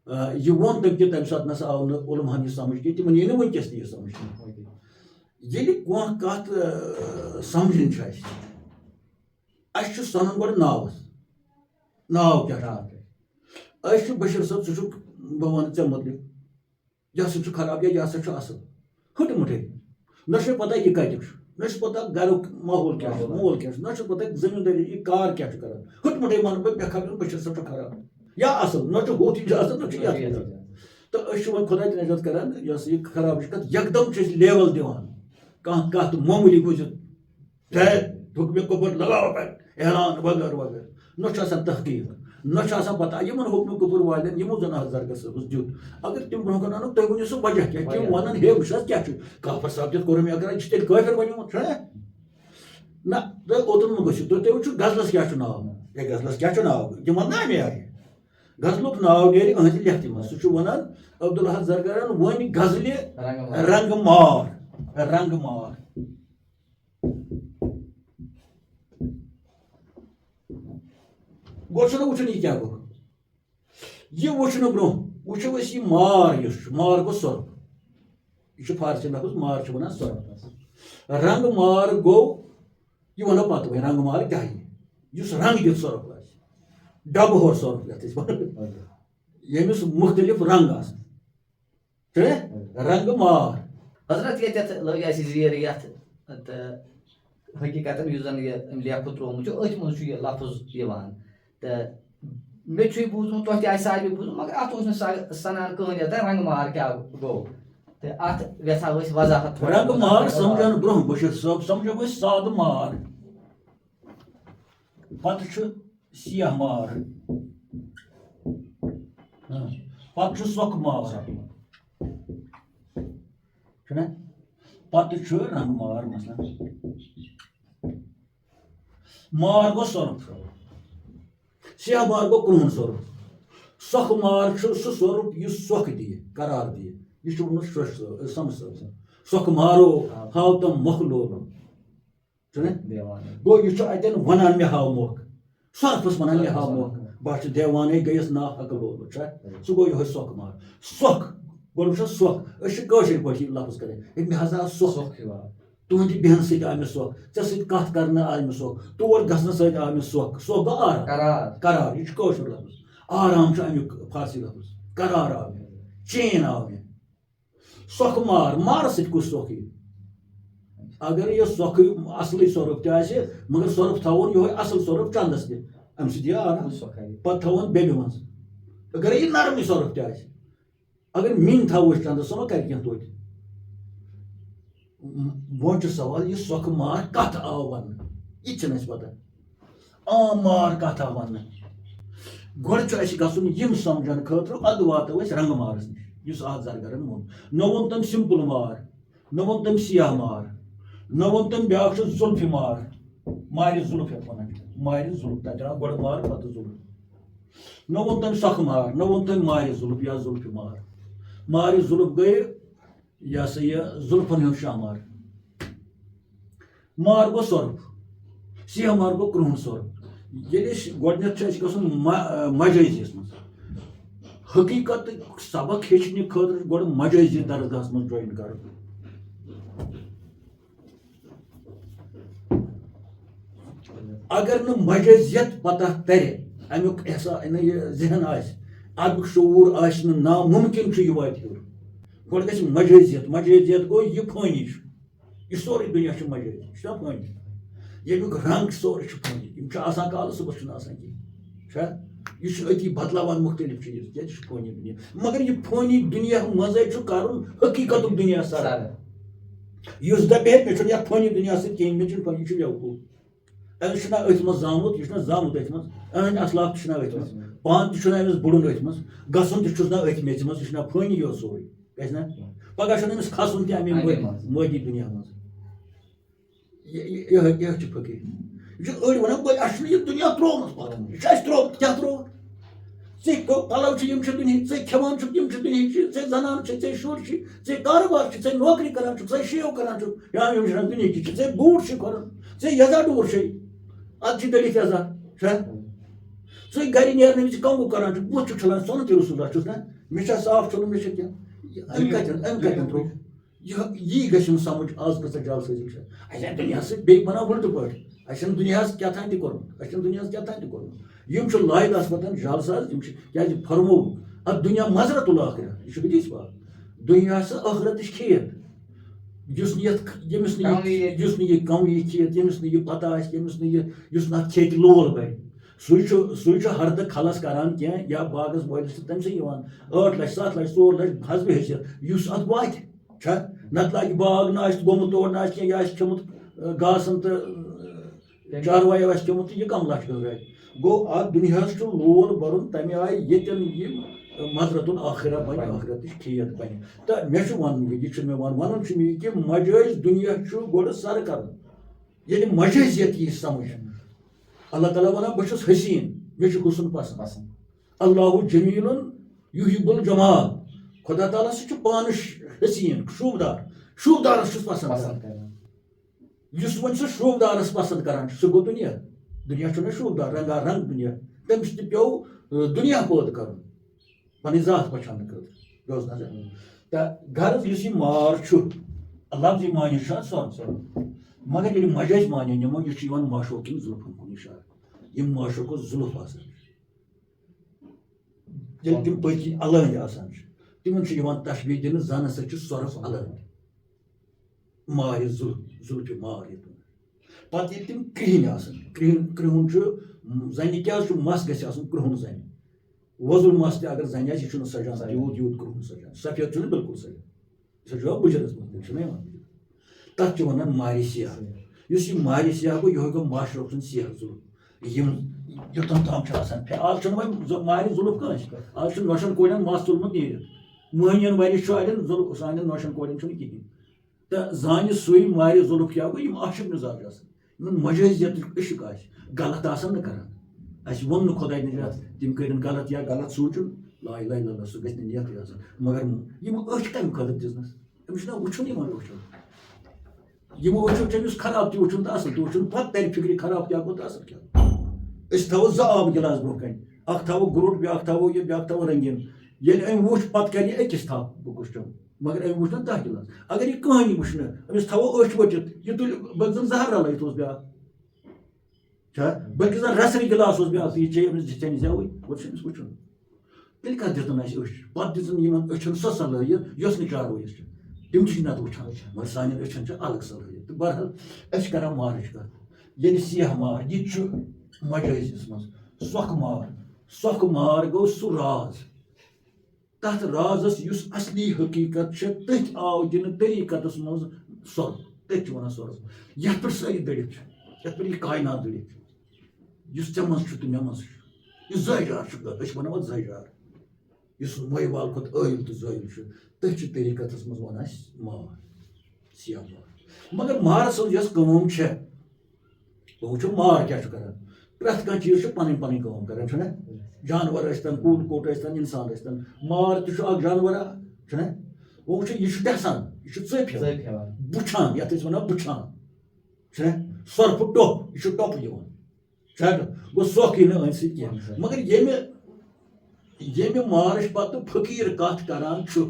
یہِ ووٚن تٔمۍ کہِ تمہِ ساتہٕ نسا آو نہٕ علماہن یہِ سمجھ کینٛہہ تِمن یی نہٕ وٕنکیٚس تہِ یہِ سمجھ کینٛہہ ییٚلہِ کانٛہہ کتھ سمجھٕنۍ چھِ اَسہِ چھُ سنُن گۄڈٕ ناو کیاہ چھُ أسۍ چھِ بشیر صٲب ژٕ چھُکھ بہٕ وَنہٕ ژےٚ مُتعلق یہِ ہسا چھُ خراب یا یہِ ہسا چھُ اصٕل ہٕٹہٕ مٕٹھے نہ چھُ پتہ یہِ کتیُک چھُ نہ چھُ پتہ گرُک ماحول کیاہ چھُ مول کیاہ چھُ نہ چھُ پتہ زٔمیٖندٲری یہِ کار کیاہ چھُ کران ہٕٹہٕ مٕٹھے وَنہٕ بہٕ مےٚ خبر بشیر صٲب چھُ خراب یا اصٕل نہ چھُ ہُتھ اِجازت نہ چھُ یتھ اِجازت تو وہ خدا تہ نجات کران یہ سا یہ خراب کت یکدم لیول دان کھانا کت معمولی بوزت حکم کپر لگاو پہ اعلان وغیرہ وغیرہ نہ تحقیق نہ پتہ یمن حکم کپر والن یمو زن زرگر صٲبس دیت اگر تم برو کن انو تھی ؤنو سہ وجہ کیا تم ونان ہے وچ کیا کافر صاحب دیت کور مےٚ اگر یہ تیل کٲفر بنیومت نہ اوتن مہ گژھو تُہۍ وٕچھو غزلس کیا ناو ہے غزلس کیا ناو تم ون امے آیہِ غزلُک ناو نیرِ أہنٛزِ لیٚکھتہِ منٛز سُہ چھُ ونان عبدالحق زرگرن ؤنۍ غزلہِ رنگ مار رنگ مار گوٚو چھُنہ وٕچھُن یہِ کیٛاہ گوٚو یہِ وٕچھنہٕ برونٛہہ وٕچھو أسۍ یہِ مار یُس چھُ مار گوٚو سۄرُپ یہِ چھُ فارسی لفظ مار چھِ ونان سۄرُپ رنگ مار گوٚو یہِ ونو پتہٕ وۄنۍ رنگ مار کیٛاہ یہِ یُس رنگ دِتھ سۄرُپ آسہِ ڈبہٕ ہور سۄرُپ یتھ أسۍ ونان ییٚمِس مختلف رنگ آسان چھُنہ رنگ مار حضرت ییٚتٮ۪تھ لٔگۍ اَسہِ زیٖر یتھ تہٕ حقیٖقتن یُس زن یہِ لیکھُن ترٛوومُت چھُ أتھۍ منٛز چھُ یہِ لفظ یِوان تہٕ مےٚ چھُ یہِ بوٗزمُت تۄہہِ تہِ آسہِ سارِوٕے بوٗزمُت مگر اتھ اوس نہٕ سنان کٕہٕنۍ یتھ رنگ مار کیٛاہ گوٚو تہٕ اتھ یژھاو أسۍ وضاحت رنگ مار سمجھن برونٛہہ بشیر صٲب سمجھو أسۍ سادٕ مار پتہٕ چھُ سیاہ مار پتہٕ چھُ سۄکھٕ مار چھُنہ پتہٕ چھُ رنگ مار مثلاً مار گوٚو سۄرُپ سیاہ مار گوٚو کرٛہُن سۄرُپ سۄکھٕ مار چھُ سُہ سۄرُپ یُس سۄکھٕ دِیہِ قرار دِیہِ یہ چھُ ووٚنمُت شرٛوشہِ صٲب سمجھ صٲب سۄکھٕ مارو ہاو تم مۄکھ لولُم چھُنہ گوٚو یہِ چھُ اتٮ۪ن ونان مےٚ ہاو مۄکھ سۄرپھس ونان مےٚ ہاو مۄکھ بہٕ چھُ دیوانے گٔیَس نا حق لولُم چھا سُہ گوٚو یِہوٚے سۄکھٕ مار سۄکھ گۄڈٕ وٕچھو سۄکھ أسۍ چھِ کٲشِر پٲٹھۍ یہِ لفظ کران ہے مےٚ ہسا آو سۄکھ تُہنٛدِ بیٚہنہٕ سۭتۍ آو مےٚ سۄکھ ژےٚ سۭتۍ کتھ کرنہٕ آے مےٚ سۄکھ تور گژھنہٕ سۭتۍ آو مےٚ سۄکھ سۄکھ گوٚو آرام قرار یہِ چھُ کٲشُر لفظ آرام چھُ امیُک فارسی لفظ قرار آو مےٚ چین آو مےٚ سۄکھٕ مار مارس سۭتۍ کُس سۄکھ یی اگر یہِ سۄکھٕے اصلٕے سۄرُپ تہِ آسہِ مگر سۄرُپ تھاوون یِہوٚے اصل سۄرُپ چندس تہِ امہِ سۭتۍ یی آرام پتہٕ تھاوون بیٚبہِ منٛز اگر یہِ نرمٕے سۄرُپ تہِ آسہِ اگر مِنۍ تھاوو أسۍ چندس سُہ ما کرِ کینٛہہ توتہِ وۄنۍ چھُ سوال یہِ سۄکھٕ مار کتھ آو وننہٕ یہِ تہِ چھنہٕ اَسہِ پتہ عام مار کتھ آو وننہٕ گۄڈٕ چھُ اَسہِ گژھُن یِم سمجھنہٕ خٲطرٕ ادٕ واتو أسۍ رنٛگہٕ مارس نِش یُس اتھ زرگرن ووٚن نہ ووٚن تٔمۍ سمپل مار نہ ووٚن تٔمۍ سیاہ مار نہ ووٚن تٔمۍ بیاکھ چھُ زُلفہِ مار مارِ زُلف یتھ ونان چھِ مارِ زُلف تتہِ آو گۄڈٕ مار پتہٕ زُلف نہ ووٚن تٔمۍ سۄکھٕ مار نہ ووٚن تٔمۍ مارِ زُلف یا زُلفہِ مار مارِ زُلف گٔے یہِ ہسا یہِ زُلفن ہُنٛد شاہمار مار گوٚو سۄرُپ سیاہ مار گوٚو کرٛہُن سۄرُپ ییٚلہِ أسۍ گۄڈٕنیتھ چھُ اَسہِ گژھُن مجٲزیَس منٛز حقیٖقت سبق ہیٚچھنہٕ خٲطرٕ چھُ گۄڈٕ مجٲزی درسگاہس منٛز جویِن کرُن اگر نہٕ مجٲزیت پتہ ترِ امیُک یہِ ذہن آسہِ امیُک شعوٗر آسہِ نہٕ نامُمکِن چھُ یہِ واتہِ ہیوٚر گۄڈٕ گژھِ مجٲزیت گوٚو یہِ فٲنی چھُ یہِ سورُے دُنیا چھُ مجٲزی یہِ چھُنہ فٲنی ییٚمیُک رنگ سورُے چھُ فٲنی یِم چھِ آسان کالہٕ صبحس چھُنہٕ آسان کِہیٖنۍ چھا یہِ چھُ أتی بدلاوان مختلف چیٖز کیازِ یہِ چھُ فٲنی دُنیا مگر یہِ فٲنی دُنیا منٛزے چھُ کرُن حقیٖقتُک دُنیا سر یُس دپہِ ہے مےٚ چھُنہٕ یتھ فٲنی دُنیا سۭتۍ کِہیٖنۍ مےٚ چھُنہٕ فٲنی یہِ چھُ بیوقوٗف أمِس چھُنہ أتھۍ منٛز زامُت یہِ چھُنہ زامُت أتھۍ منٛز أہٕنٛدۍ اخلاق تہِ چھُنہ أتھۍ منٛز پانہٕ تہِ چھُنہ أمِس بُڑُن أتھۍ منٛز گژھُن تہِ چھُس نہ أتھۍ میٚژِ منٛز یہِ چھُنہ فٲنی یوت سورُے گژھِ نہ پگہہ چھُنہٕ أمِس کھسُن تہِ اَمے مٲدی دُنیا منٛز یِہوٚے چھُ فقیٖر یہِ چھُ أڑۍ وَنان گوٚو اَسہِ چھُنہٕ یہِ دُنیا ترٛوومُت پَتہٕ یہِ چھُ اَسہِ ترٛوومُت کیٛاہ ترٛووُتھ ژےٚ پَلو چھِ یِم چھِ دُنہِکۍ ژےٚ کھٮ۪وان چھُکھ یِم چھِ دُنہِکۍ ژےٚ زنان چھِ ژےٚ شُرۍ چھِ ژےٚ کاروبار چھُ ژےٚ نوکری کران چھُکھ ژےٚ شیو کران چھُکھ یا یِم چھِنہ دُنہِکۍ چھِ ژےٚ بوٗٹھ چھُ کھۄرُن ژےٚ یزا ڈوٗر چھے اَدٕ چھِ دٔلِتھ یزا چھا ژٕ گرِ نیرنہٕ وِزِ کنٛگوٗ کران چھُکھ بُتھ چھُکھ چھلان سۄنہٕ تہِ رسوٗلہ چھُس نہ مےٚ چھا صاف چھُلُن مےٚ چھا کینٛہہ أمۍ کتٮ۪ن ترٛوو یی گژھِ یُن سمجھ آز کۭژاہ جالسٲزی چھےٚ اَسہِ آے دُنیاہس سۭتۍ بیٚیہِ بناو اُلٹہٕ پٲٹھۍ اَسہِ چھُنہٕ دُنیاہس کیٛاہ تام تہِ کوٚرمُت اَسہِ چھُنہٕ دُنیاہس کیٛاہ تام تہِ کوٚرمُت یِم چھِ لایق آسمَژ جالساز یِم چھِ کیٛازِ فرمووُکھ اتھ دُنیا مزرت الآخرہ یہِ چھُ حدیٖث پاک دُنیاہس ٲخرتٕچ کھیت یُس نہٕ یہِ کم یی کھیت ییٚمِس نہٕ یہِ پتہ آسہِ ییٚمِس نہٕ یہِ یُس نہٕ اتھ کھیتہِ لول بَرِ سُے ہردٕ کھلس کران کینٛہہ یا باغس وٲلِس تٔمۍ سٕے یِوان 8 لچھ 7 لچھ 4 لچھ حسبہِ حیثیت یُس اتھ واتہِ چھا نتہٕ لاگہِ باغ نہٕ آسہِ گوٚمُت تور نہٕ آسہِ کینٛہہ یہِ آسہِ کھیوٚمُت گاسن تہٕ چاروایو آسہِ کھیوٚمُت تہٕ یہِ کم لچھ گژھِ گوٚو اتھ دُنیاہس چھُ لول برُن تمہِ آیہِ ییٚتٮ۪ن یہِ مزرت الآخرہ بنہِ ٲخرتٕچ کھیت بنہِ تہٕ مےٚ چھُ ونُن یہِ چھُ مےٚ ونُن چھُ مےٚ یہِ کہِ مجٲز دُنیا چھُ گۄڈٕ سر کرُن ییٚلہِ مجٲزیت یی سمجھ اللہ تعالیٰ ونان بہٕ چھُس حسیٖن مےٚ چھُ حُسن پسنٛد اللہ جمیٖلُن یُحِب الجمال خۄدا تعالیٰ سُہ چھُ پانہٕ حسیٖن شوٗبدارس چھُس پسنٛد یُس وۄنۍ سُہ شوٗبدارس پسنٛد کران چھُ سُہ گوٚو دُنیا چھُنہ شوٗبدار رنگا رنگ دُنیا تٔمِس تہِ پیوٚو دُنیا پٲدٕ کرُن پنٕنۍ ذات پہچانہٕ خٲطرٕ بوز نظر تہٕ غرض یُس یہِ مار چھُ لفظی معنی چھُ سۄ مگر ییٚلہِ مجٲزی معنی نِمو یہِ چھُ یِوان معشوقین زُلفن کُن اِشارٕ یِم معشوقو زُلف آسان ییٚلہِ تِم پٔتۍ الٲنۍ آسان چھِ تِمن چھُ یِوان تشبیٖح دِنہٕ زن ہسا چھُ سۄرف الٲنۍ مارِ زُلفہِ مار یتھ پتہٕ ییٚلہِ تِم کرٛہِنۍ آسان کرٛہُن چھُ زنہِ کیٛازِ چھُ مس گژھِ آسُن کرٛہُن زنہِ وۄزُل مس تہِ اگر زنہِ آسہِ یہِ چھُنہٕ سجان یوٗت کرٛہُن سجان سفید چھُنہٕ بالکل سجان سُہ چھُ یِوان بٕجرس منٛز چھُنہ یِوان تتھ چھِ ونان مارِ سیاہ یُس یہِ مارِ سیاہ گوٚو یِہوے گوٚو معشوق سُنٛد سیاہ ظُلم یِم یوٚتن تام چھِ آسان آز چھُنہٕ وۄنۍ مارِ ظُلم کٲنٛسہِ آز چھُ نۄشن کورٮ۪ن مس تُلمُت نیٖرِتھ مٔہنِین ؤرِش چھُ اڑٮ۪ن ظُلم سانٮ۪ن نۄشن کورٮ۪ن چھُنہٕ کِہینۍ تہٕ زانہِ سُے مارِ ظُلم کیٛاہ گوٚو یِم عاشق مِزاج آسان یِمن مجٲزیتُک عشق آسہِ غلط آسان نہٕ کران اَسہِ ووٚن نہٕ خۄداے نجات تِم کٔرِنۍ غلط یا غلط سوٗنٛچُن لا اِلہَ اِلَّا اللہ سُہ گژھِ نہٕ نیتٕے آسان مگر یِم أچھ کمہِ خٲطرٕ دِژنَس أمِس چھُنہ وٕچھُن یِمن أچھو یِمو أچھو چھُ أمِس خراب تہِ وٕچھُن تہٕ اَصٕل تہِ وٕچھُن پتہٕ ترِ فِکرِ خراب کیٛاہ گوٚو تہٕ اَصٕل کیٛاہ گوٚو أسۍ تھاوو 2 آبہٕ گِلاس برونٛہہ کَنہِ اکھ تھاوو گرٛوٚٹ بیٛاکھ تھاوو یہِ بیٛاکھ تھاوو رنٛگیٖن ییٚلہِ أمۍ وٕچھ پتہٕ کرِ یہِ أکِس تھپھ بہٕ کُس چیوٚم مگر أمۍ وٕچھ نہٕ 10 گِلاس اگر یہِ کٕہٲنی وٕچھ نہٕ أمِس تھاوو أچھ ؤٹِتھ یہِ تُلہِ بٔلۍ زن زہر رلٲیِتھ اوس بیٛاکھ چھا بٔلکہِ زن رسرِ گِلاس اوس بیٛاکھ یہِ چیٚیہِ أمِس ژےٚ زیوٕے گوٚو چھُ أمِس وٕچھُن تیٚلہِ کتھ دِژٕن اَسہِ أچھ پتہٕ دِژٕن یِمن أچھن سۄ صلٲحیت یۄس نہٕ چاروٲیِس چھِ تِم چھِ نتہٕ وٕچھان مگر سانٮ۪ن أچھن چھِ الگ صلٲحیت تہٕ بہرحال أسۍ چھِ کران مارٕچ کتھ ییٚلہِ سیاہ مار یہِ تہِ چھُ مجٲزِس منٛز سۄکھٕ مار گوٚو سُہ راز تتھ رازس یُس اصلی حقیٖقت چھِ تٔتھۍ آو دِنہٕ طریٖقتس منٛز سۄرُف تٔتھۍ چھِ ونان سۄرُف یتھ پٮ۪ٹھ سٲری دٔڑِتھ چھِ یتھ پٮ۪ٹھ یہِ کاینات دٔڑِتھ چھِ یُس ژےٚ منٛز چھُ تہٕ مےٚ منٛز چھُ یُس زٲیجار چھُ أسۍ چھِ ونان اتھ زٲیجار یُس مٲے وال کھۄتہٕ ٲیِل تہٕ زٲیِل چھُ تٔتھۍ چھِ طریٖقتس منٛز ونان أسۍ مار سیاہ مار مگر مارٕ سٕنٛز یۄس کٲم چھےٚ بہٕ وٕچھو مار کیٛاہ چھُ کران پرٛٮ۪تھ کانٛہہ چیٖز چھُ پنٕنۍ پنٕنۍ کٲم کران چھُنہ جانور ٲسۍتن کُل کوٚٹ ٲسۍتن اِنسان ٲسۍتن مار تہِ چھُ اکھ جانور چھُنہ وۄنۍ وٕچھو یہِ چھُ ٹٮ۪سان یہِ چھُ ژٔپۍ ہٮ۪وان بٕچھان یتھ أسۍ ونان بٕچھان چھُنہ سۄرپھٕ ٹوٚپھ یہِ چھُ ٹۄپہٕ یِوان چھا گوٚو سۄکھ یی نہٕ أنٛدۍ سۭتۍ کینٛہہ مگر ییٚمہِ مارٕچ پتہٕ فقیٖر کتھ کران چھُ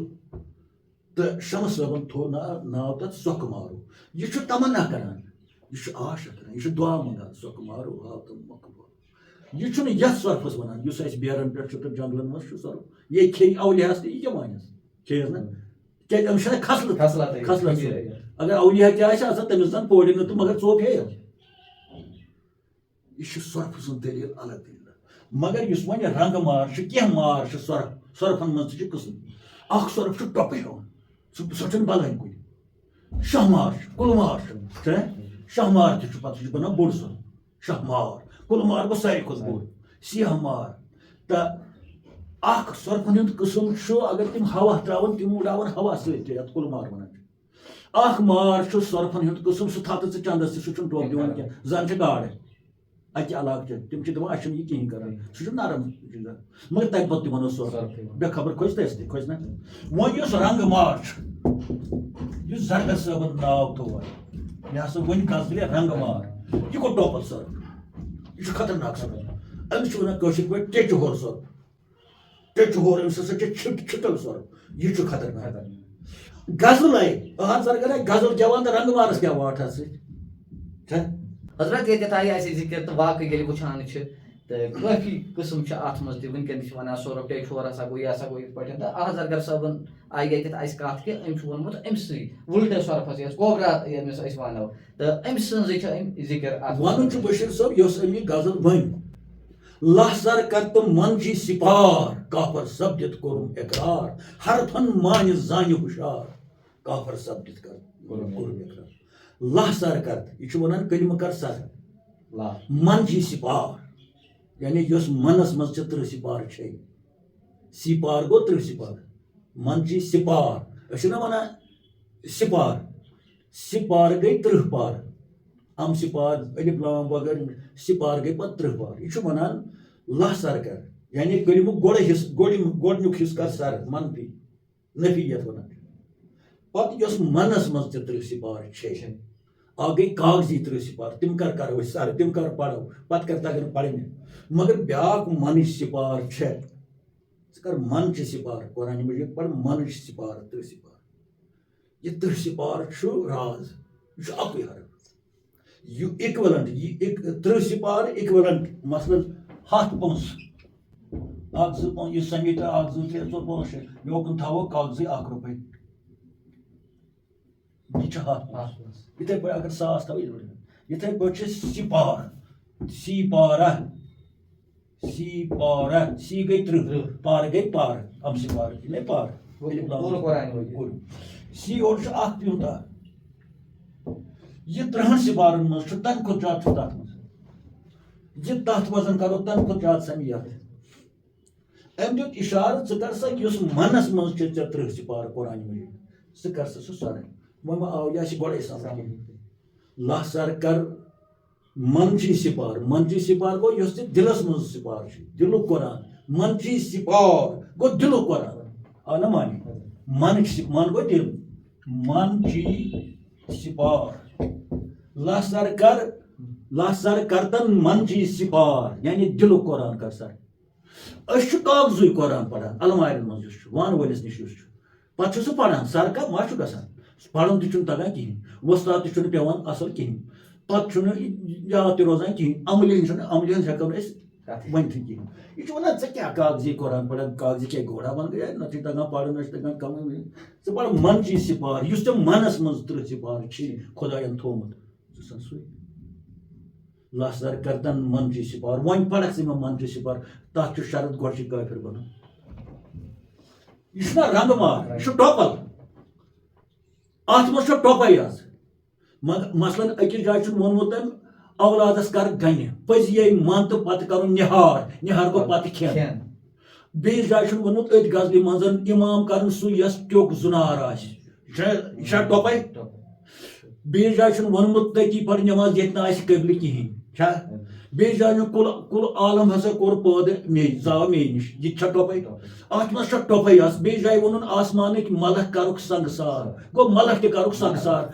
تہٕ شمس صٲبن تھوٚو ناو تتھ سۄکھٕ مارو یہِ چھُ تمنا کران یہِ چھُ عاشق کران یہِ چھُ دعا منٛگان سۄکھٕ مارو ہاو تہٕ مۄکھ یہِ چھُنہٕ یتھ سۄرپھس ونان یُس اَسہِ بیرن پٮ۪ٹھ چھُ تہٕ جنگلن منٛز چھُ سۄرُپھ یہِ کھیٚیہِ اولِیاہس تہِ یہِ کیٛاہ وانیس کھیٚیس نہ کیٛازِ أمِس چھنہ کھسلت اگر اولیا تہِ آسہِ آسان تٔمِس زن پورِ نہٕ تہٕ مگر ژوٚپ ہیٚیس یہِ چھُ سۄرپھٕ سُنٛد دٔلیٖل الگ دٔلیٖل مگر یُس وۄنۍ رنٛگہٕ مار چھُ کینٛہہ مار چھِ سۄرپھن منٛز تہِ چھِ قٕسم اکھ سۄرپھ چھُ ٹۄپہٕ ہٮ۪وان سۄ چھُنہٕ بلٲنۍ کُنہِ شاہ مار چھُ کُلہٕ مار چھُ شاہ مار تہِ چھُ پتہٕ سُہ چھُ بنان بوٚڑ سۄرپھ شاہ مار کُلہٕ مار گوٚو ساروی کھۄتہٕ بوٚڑ سیاہ مار تہٕ اکھ سۄرپھن ہُنٛد قٕسم چھُ اگر تِم ہوا تراون تِم اُڑاون ہوا سۭتۍ تہِ یتھ کُلہٕ مار ونان چھِ اکھ مار چھُ سۄرپھن ہُنٛد قٕسم سُہ تھاو تہٕ ژٕ چندس تہِ سُہ چھُنہٕ ٹوٚپ دِوان کینٛہہ زن چھِ گاڈٕ اکہِ علاقہٕ چہِ تِم چھِ دپان اَسہِ چھُنہٕ یہِ کِہینۍ کران سُہ چھُ نرم مگر تمہِ پتہٕ تہِ ونو سۄرپھ بے خبر کھوٚژِ تٔسۍ تہِ کھوٚژِ نہ وۄنۍ یُس رنٛگہٕ مار چھُ یُس زرگر صٲبن ناو تھوٚو مےٚ ہسا ؤنۍ غزلہِ رنٛگہٕ مار یہِ گوٚو ٹوپل سۄرپھ یہِ چھُ خطرناک سۄرپھ أمِس چھِ ونان کٲشِر پٲٹھۍ ٹیٚچہِ ہور سۄرپھ ٹیٚچہِ ہور أمِس ہسا چھِ چھِٹل سۄرپھ یہِ چھُ خطرناک غزل آیہِ زرگر آیہِ غزل گٮ۪وان تہٕ رنٛگہٕ مارس کیٛاہ واٹھ اتھ سۭتۍ حضرت ییٚتٮ۪تھ آیہِ اَسہِ ذِکر تہٕ واقعٕے ییٚلہِ وٕچھان چھِ تہٕ کٲفی قٕسم چھِ اَتھ منٛز تہِ وٕنکٮ۪ن تہِ چھِ وَنان سۄرُپھ ٹیٚچہِ ہور ہسا گوٚو یہِ ہسا گوٚو یِتھ پٲٹھۍ تہٕ احزرگر صٲبن آیہِ ییٚتٮ۪تھ اَسہِ کَتھ کہِ أمۍ چھُ ووٚنمُت أمسٕے وُلٹہٕ سۄرپھس یۄس کوبرا ییٚمِس أسۍ وَنو تہٕ أمۍ سٕنٛزٕے چھِ أمۍ ذِکر اَتھ وَنُن چھُ بشیٖر صٲب یۄس أمۍ یہِ غزل ؤنۍ لحظر کرت منجی سپار کافر سپدت کورم اقرار حرفن مان زان ہشار کافر سپدت کورم اقرار لحظر کرت یہ ونان کلمہ کر سر منجی سپار یعنی یس منس مز 3 سپار چھ سپار گو 3 سپار منجی سپار نا ونان سپار سپار گئی 30 پار ام سپار الف لام وغیرہ سپار گئی پتہ 30 پار یہ ونان لہ سر کر یعنی کلمہ گۄڈنیُک حصہٕ کر سر منفی نفی یتھ ونان پتہ یس منس مز 30 سپار چھ آ گئی کاغذی 30 سپار تم کرو سر تم کر پڑھو پتہ کر تگن پڑھنے مگر بیاکھ منچ سپار چھ ژٕ کر منچ سپار قرآن مجید پڑھ منچ سپار 30 سپار یہ 30 سپار چھُ راز یہ اکوے حرف یہ اکولنٹ یہ 30 سپار اکولنٹ مثلاً 7 پونس اکھ زٕ پونس یہ سمیت اکھ زٕ ترٛےٚ ژور پانٛژھ شےٚ یوکُن تھاوو کاغذی 1 رۄپے یہ چھُ 7 پونس یتھے پٲٹھۍ اگر 1000 تھاوو یتھے پٲٹھۍ چھِ سپار سپارہ سپارہ سی گئی 30 پار گئی پار ام سپار نہیں پار سی اور چھُ اکھ پیوٗنٛتاہ یہ 30 سپارن مز چھُ تمہِ کھۄتہٕ زیادٕ چھُ تتھ منٛز یہ تتھ وزن کرو تمہِ کھۄتہٕ زیادٕ سمی یتھ أمۍ دیُت اِشارٕ ژٕ کر سا یُس منس منٛز چھِ ژےٚ 30 سپار قرآن مجید ژٕ کر سا سُہ سرٕے وۄنۍ ما آو یہِ آسہِ گۄڈے سمجھ لہ سر کر منجی سپار گو یُس ژےٚ دلس منٛز سپار چھُ دلُک قرآن منجی سپار گو دلُک قرآن آو نا معنی من گو دل منجی سپار لہ سر کرتن منجی سپار یعنی دلُک قرآن کر سر أسۍ چھُ کاغذُے قرآن پران المارٮ۪ن منٛز یُس چھُ وان وٲلِس نِش یُس چھُ پتہٕ چھُ سُہ پران سر کا ما چھُ گژھان پرُن تہِ چھُنہٕ تگان کِہیٖنۍ وۄستاد تہِ چھُنہٕ پیٚوان اصل کِہیٖنۍ پتہٕ چھُنہٕ یاد تہِ روزان کِہیٖنۍ عملی ہٕنٛز ہٮ۪کو نہٕ أسۍ ؤنتھٕے کِہیٖنۍ یہِ چھُ ونان ژےٚ کیٛاہ کاغذی قرآن پران کاغذی کیٛاہ گوڑا بن گیا نہ چھُے تگان پرُن نہ چھُ تگان کمٲے ژٕ پر منجی سپار یُس ژےٚ منس منٛز 30 سپار چھُے خۄداین تھوٚومُت ژٕ سن سُے لہ سر کرتن منجی سپار وۄنۍ پرکھ ژٕ مےٚ منجی سپار تتھ چھُ شرط گۄڈٕ چھُ کٲفر بنُن یہ چھُنہ رنگ مار یہ چھُ ٹۄپل اتھ منٛز چھُ ٹۄپے آز مثلاً أکِس جایہِ چھُنہٕ ووٚنمُت تٔمۍ اولادس کر گنہِ پٔزی من تہٕ پتہٕ کرُن نِہار گوٚو پتہٕ کھٮ۪ن بیٚیِس جایہِ چھُنہٕ ووٚنمُت أتھۍ غزلہِ منٛز اِمام کرُن سُہ یس ٹیوٚک زُنار آسہِ یہِ چھا ٹۄپے بیٚیِس جایہِ چھُنہٕ ووٚنمُت تٔتی پر نٮ۪ماز ییٚتہِ نہٕ آسہِ قبلہِ کِہیٖنۍ چھا بیٚیِس جایہِ کُل عالم ہسا کوٚر پٲدٕ مے زاو مے نِش یہِ تہِ چھا ٹۄپے اتھ منٛز چھا ٹۄپے آسہِ بیٚیِس جایہِ ووٚنُن آسمانٕکۍ ملک کرُکھ سنگسار گوٚو ملک تہِ کرُکھ سنگسار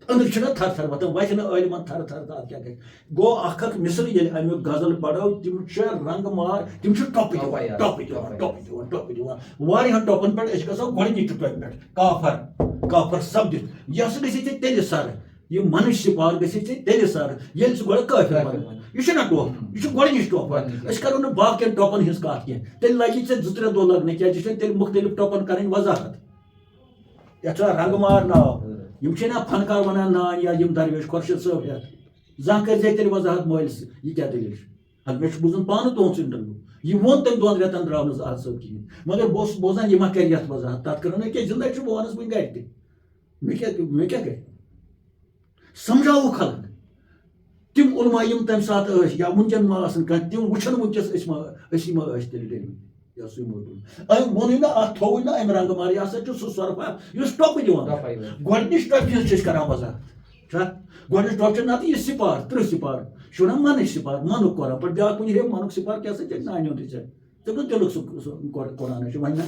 أنٛدرۍ چھِنہ تھر تھر وۄتھان وتھِ نہٕ عٲلمن تھر تھر تہٕ اتھ کیٛاہ گژھِ گوٚو اکھ اکھ مِثر ییٚلہِ امیُک غزل پرو تِم چھِ رنگ مار تِم چھِ ٹۄپہٕ دِوان واریاہن ٹۄپن پٮ۪ٹھ أسۍ گژھو گۄڈنِچہِ ٹۄپہِ پٮ۪ٹھ کافر سپدِتھ یہِ ہسا گژھِ ژےٚ تیٚلہِ سر یہ منش سپار گژھِ ژےٚ تیٚلہِ سر ییٚلہِ ژٕ گۄڈٕ کٲفر بنکھ یہ چھُنہ ٹۄپھ یہ چھُ گۄڈنِچ ٹۄپھ أسۍ کرو نہٕ باقین ٹۄپن ہٕنٛز کتھ کینٛہہ تیٚلہِ لگی ژےٚ 2-3 دۄہ لگنہٕ کیٛازِ یہِ چھِ تیٚلہِ مختلف ٹۄپن کرٕنۍ وضاحت یتھ چھُ رنگ مار ناو یم چھِنہ فنکار ونان نان یا یم درویش خۄرشید صٲب ہٮ۪تھ زانٛہہ کٔرۍ تیٚلہِ وضاحت مٲلِس یہِ کیٛاہ دٔلیٖل چھِ اگر مےٚ چھُ بوٗزمُت پانہٕ تُہُنٛد انٹرویو یہِ ووٚن تٔمۍ 2 رٮ۪تن درٛاو نہٕ آز صٲب کِہیٖنۍ مگر بہٕ اوسُس بوزان یہِ ما کرِ یتھ وضاحت تتھ کٔرٕن نہٕ کینٛہہ زندگی چھُ بہٕ ونس وٕنہِ گرِ تہِ مےٚ کیٛاہ کرِ سمجھاوو خلق تِم علما یِم تمہِ ساتہٕ ٲسۍ یا وٕنکٮ۪ن ما آسن کانٛہہ تِم وٕچھن وٕنکٮ۪س أسی ما ٲسۍ تیٚلہِ ڈٔلمٕتۍ یا سُے موضوٗع أمۍ ووٚنُے نہ اتھ تھووُے نہ أمۍ رنٛگہٕ مار یہِ ہسا چھُ سُہ سۄرپھا یُس ٹۄپہٕ دِوان گۄڈنِچ ٹۄپہِ ہٕنٛز چھِ أسۍ کران وضاحت چھا گۄڈنِچ ٹۄپھ چھِ نتہٕ یہِ سپار 30 سپار یہِ چھُ ونان منٕچ سپار منُک قرآن پتہٕ بیاکھ وٕنہِ ہے منُک سپار کیٛاہ سا ژےٚ نانیو تہِ ژےٚ کُس دِلُک سُہ قرآن چھُ وۄنۍ نہ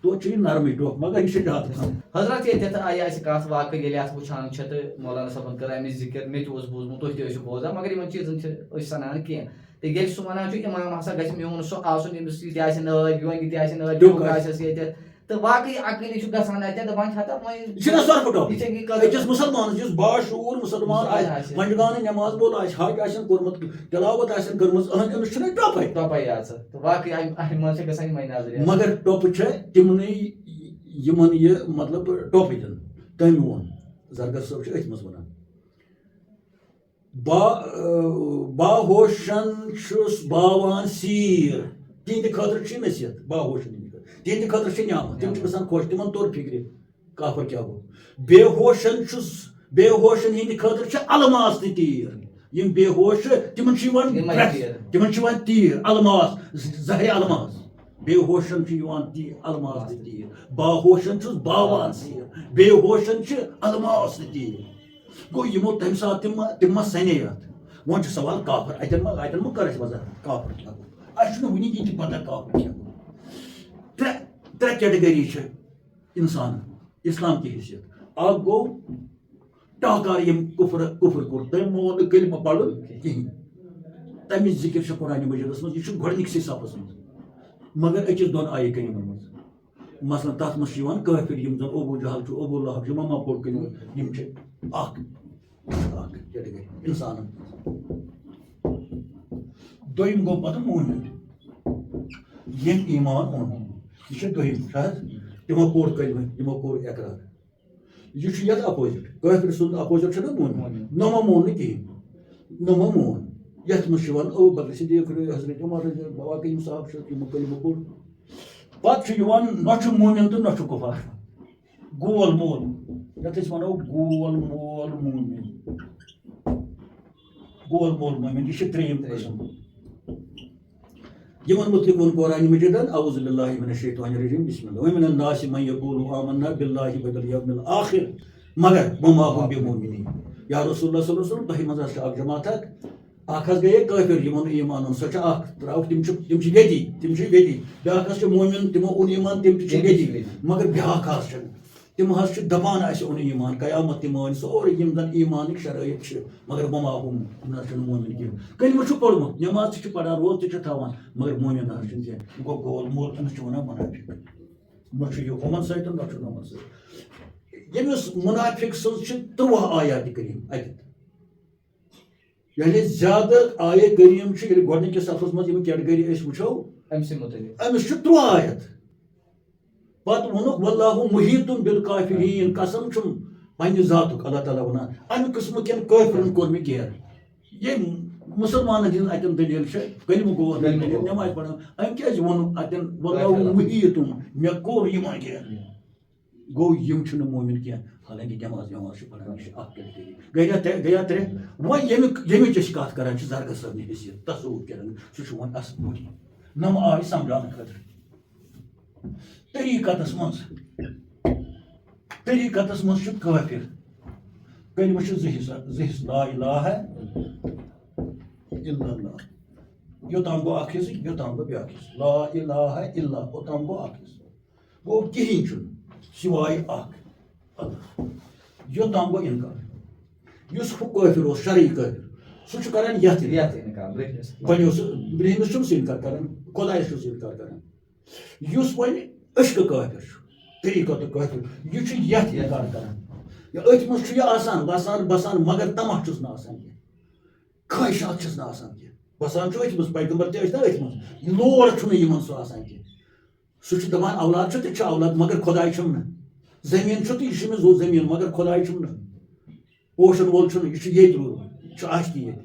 توتہِ چھُ یہِ نرمٕے ٹۄپھ مگر یہِ چھُ زیادٕ حضرت ییٚتٮ۪تھ آیہِ اَسہِ کَتھ واقعہٕ ییٚلہِ اَتھ وٕچھان چھِ تہٕ مولانا صٲبن کٔر اَمِچ ذِکر مےٚ تہِ اوس بوٗزمُت تُہۍ تہِ ٲسِو بوزان مگر یِمن چیٖزن چھِ أسۍ سنان کینٛہہ تہٕ ییٚلہِ سُہ وَنان چھُ اِمام ہسا گژھِ میون سُہ آسُن ییٚمِس یہِ تہِ آسہِ نٲدۍ وۄنۍ یہِ تہِ آسہِ نٲدۍ ڈیُک آسٮ۪س ییٚتٮ۪تھ تہٕ واقعی عقلی چھُ گژھان اَتٮ۪تھ دَپان چھِ ہتا یہِ چھُنہ سۄرپھٕ ٹۄپھ أکِس مُسلمانس یُس باشعوٗر مُسلمان آسہِ پنجگانہٕ نٮ۪ماز وول آسہِ حج آسن کوٚرمُت تِلاوت آسن کٔرمٕژ أمِس چھُنہ ٹۄپے آسان تہٕ واقعی اَمہِ منٛز چھِ گژھان یِمے نظرِ مگر ٹۄپہٕ چھےٚ تِمنٕے یِمن یہِ مطلب ٹۄپہٕ دِنۍ تٔمۍ ووٚن زرگر صٲب چھُ أتھۍ منٛز ونان باہوشن چھُس باوان سیٖر تِہنٛدِ خٲطرٕ چھِ نصیحت باہوشن ہِنٛدِ خٲطرٕ تِہنٛدِ خٲطرٕ چھِ نعمت تِم چھِ گژھان خۄش تِمن توٚر فِکرِ کافر کیٛاہ گوٚو بے ہوشن ہِنٛدِ خٲطرٕ چھِ الماس تہِ تیٖر یِم بے ہوش چھِ تِمن چھِ یِوان تیٖر الماس زہرِ الماس بے ہوشن چھِ یِوان الماس تہِ تیٖر باہوشن چھُس باوان سیٖر بے ہوشن چھِ الماس تہِ تیٖر گوٚو یِمو تمہِ ساتہٕ تِم ما سنے اتھ وۄنۍ چھُ سوال کافر اتٮ۪ن ما کر اَسہِ وضاحت کافر کیٛاہ گوٚو اَسہِ چھُنہٕ وٕنہِ یہِ تہِ پتہ کافر کیٛاہ گوٚو ترٛےٚ کیٹگری چھِ انسان اسلام کی حیثیت اکھ گوٚو ٹاکار ییٚمۍ کُفر کوٚر تٔمۍ مون نہٕ کلمہٕ پرُن کِہینۍ تمِچ ذکر چھِ قرآنِ مجیٖدس منٛز یہِ چھُ گۄڈنِکسٕے صفس منٛز مگر أکِس دۄن آیہِ کریٖمن منٛز مثلاً تتھ منٛز چھِ یِوان کٲفر یِم زن ابوٗ جہل چھُ ابوٗ لہب چھُ مما پوٚر کلمہٕ یِم چھِ اکھ کیٹگری انسانن دوٚیِم گوٚو پتہٕ موٗمِن ییٚمۍ ایٖمان اوٚن یہِ چھُ دوٚیِم چھُ حظ تِمو کوٚر کلمہٕ یِمو کوٚر اقرار یہ یتھ اپوزٹ کٲفر سُنٛد اپوزٹ چھُ نا موٗمِن نوٚمو مون نہٕ کِہینۍ نوٚمو مون یتھ منٛز چھُ یِوان ابوٗ بکر صدیٖق حضرت عمر باقٕے یِم صاحب چھِ یِمو کلمہٕ کوٚر پتہٕ چھُ یِوان نہ چھُ موٗمِن تہٕ نہ چھُ کُفار گول مول یتھ أسۍ ونو گول مول موٗمِن گول مول موٗمِن یہِ چھُ ترٛیٚیِم قٕسم یِمن متعلق ووٚن قرآنِ مجیٖدن اعوذ باللہ من الشیطان الرجیم بسم اللہ ومن الناس من یقول آمنا باللہ وبالیوم الآخر مگر وما هم بمؤمنین یا رسول اللہ صلی اللہ علیہ وسلم تۄہہِ منٛز حظ چھِ اکھ جماعت اکھ حظ گٔیے کٲفر یِمن ایٖمان اوٚن سۄ چھِ اکھ ترٛاوُکھ تِم چھِ ییٚتی بیٛاکھ حظ چھِ موٗمِن تِمو اوٚن ایٖمان تِم تہِ چھِ ییٚتی مگر بیٛاکھ حظ چھِ تِم حظ چھِ دپان اَسہِ اوٚن ایٖمان قیامت تہِ مٲنۍ سورُے یِم زن ایٖمانٕکۍ شرٲیط چھِ مگر وما ہُم نہ چھُنہٕ موٗمِن کینٛہہ کلمہٕ چھُ پوٚرمُت نٮ۪ماز تہِ چھُ پران روزٕ تہِ چھُ تھاوان مگر موٗمِن نہ حظ چھُنہٕ کینٛہہ گوٚو گول مول أمِس چھِ ونان منافق نہ چھُ یہِ ہُمن سۭتۍ نہ چھُ ہُمن سۭتۍ ییٚمِس منافق سٕنٛز چھِ 13 آیاتِ کریٖم اتٮ۪تھ یعنی زیادٕ آیے کریٖم چھِ ییٚلہِ گۄڈنِکِس صفس منٛز یِم کیٹگری أسۍ وٕچھو أمِس چھُ 13 آیت پتہٕ ووٚنُکھ واللہ محیٖطٌ بالکافریٖن قسم چھُم پننہِ ذاتُک اللہ تعالیٰ ونان امہِ قٕسمہٕ کٮ۪ن کٲفرن کوٚر مےٚ گیر ییٚمۍ مُسلمانن ہٕنٛز اتٮ۪ن دٔلیٖل چھِ کلمہٕ گوٚو نٮ۪ماز پران أمۍ کیازِ ووٚنُکھ اتٮ۪ن واللہ محیٖطٌ مےٚ کوٚر یِمن گیر گوٚو یِم چھِنہٕ موٗمِن کینٛہہ حالانکہِ نٮ۪ماز وٮ۪ماز چھِ پران یہِ چھِ اکھ کیٹگری گٔیا ترٛےٚ وۄنۍ ییٚمِچ أسۍ کتھ کران چھِ زرگر صٲبنہِ حیثیت تصوُر کران سُہ چھُ وۄنۍ اصل پٲٹھۍ نۄم آیہِ سمجھاونہٕ خٲطرٕ طریٖقتس منٛز چھُ کٲفر کلمہٕ چھُ زٕ حِصہٕ لا الہ الا اللہ یوٚتام گوٚو اکھ حِصہٕ یوٚتام گوٚو بیٛاکھ حِصہٕ لا الہ الا اوٚتام گوٚو اکھ حِصہٕ گوٚو کِہینۍ چھُنہٕ سِوایہِ اکھ اللہ یوٚتام گوٚو اِنکار یُس ہُہ کٲفر اوس شرعی کٲفر سُہ چھُ کران یتھ اِنکار برہمِس چھُنہٕ سُہ اِنکار کران خۄدایس چھُ سُہ اِنکار کران یُس وۄنۍ عشقہٕ کٲفر چھُ طریٖقتُک کٲفر یہِ چھُ یتھ اِنکار کران أتھۍ منٛز چھُ یہِ آسان وسان بسان مگر طمع چھُس نہٕ آسان کینٛہہ خٲہِشات چھِس نہٕ آسان کینٛہہ بسان چھُ أتھۍ منٛز پیغمبر تہِ ٲسۍ نا أتھۍ منٛز لوڑ چھُنہٕ یِمن سُہ آسان کینٛہہ سُہ چھُ دپان اولاد چھُ تہِ چھُ اولاد مگر خۄداے چھُم نہٕ زٔمیٖن چھُ تہٕ یہِ چھُ مےٚ زوٚ زٔمیٖن مگر خۄداے چھُم نہٕ پوشن وول چھُنہٕ یہِ چھُ ییٚتہِ روٗدمُت یہِ چھُ آشتی ییٚتہِ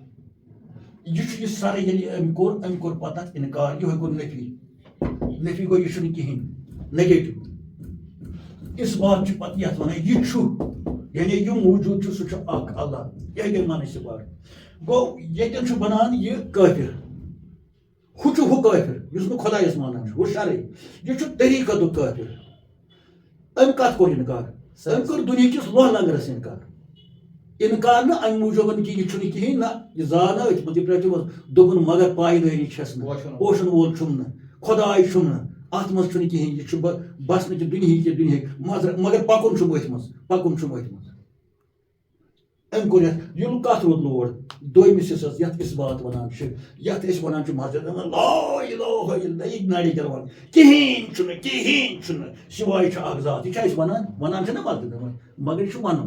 یہِ چھُ یہِ سرٕ ییٚلہِ أمۍ کوٚر پتہٕ اتھ اِنکار یِہوے گوٚو نفی گوٚو یہِ چھُنہٕ کِہینۍ نیگیٹِو اس بات چھُ پتہٕ یتھ ونان یہِ چھُ یعنی یہِ موٗجوٗد چھُ سُہ چھُ اکھ اللہ یہِ گٔے معنی صِفات گوٚو ییٚتٮ۪ن چھُ بنان یہِ کٲفر ہُہ چھُ ہُہ کٲفر یُس نہٕ خۄدایس مانان چھُ ہُہ شرعی یہِ چھُ طریٖقتُک کٲفر أمۍ کتھ کوٚر اِنکار أمۍ کوٚر دُنہِکِس لوہ لنگرس اِنکار نہٕ امہِ موٗجوٗبن کہِ یہِ چھُنہٕ کِہینۍ نہ یہِ زاو نہٕ أتھۍ منٛز یہِ پرٛٮ۪تھ دوٚپُن مگر پایدٲری چھس نہٕ پوشن وول چھُم نہٕ خۄداے چھُم نہٕ اتھ منٛز چھُنہٕ کِہینۍ یہِ چھُ بسنہٕ کہِ دُنہِکۍ مگر پکُن چھُم أتھۍ منٛز أمۍ کوٚر یتھ ییٚلہِ کتھ روٗد لوڑ دوٚیمِس حِصس یتھ أسۍ بات ونان چھِ یتھ أسۍ ونان چھِ مسجد لا الہ الا یہِ ناڑِ کیٛاہ کِہینۍ چھُنہٕ سِوایہِ چھُ اکھ ذات یہِ چھِ أسۍ ونان چھِ نا مسجد مگر یہِ چھُ ونُن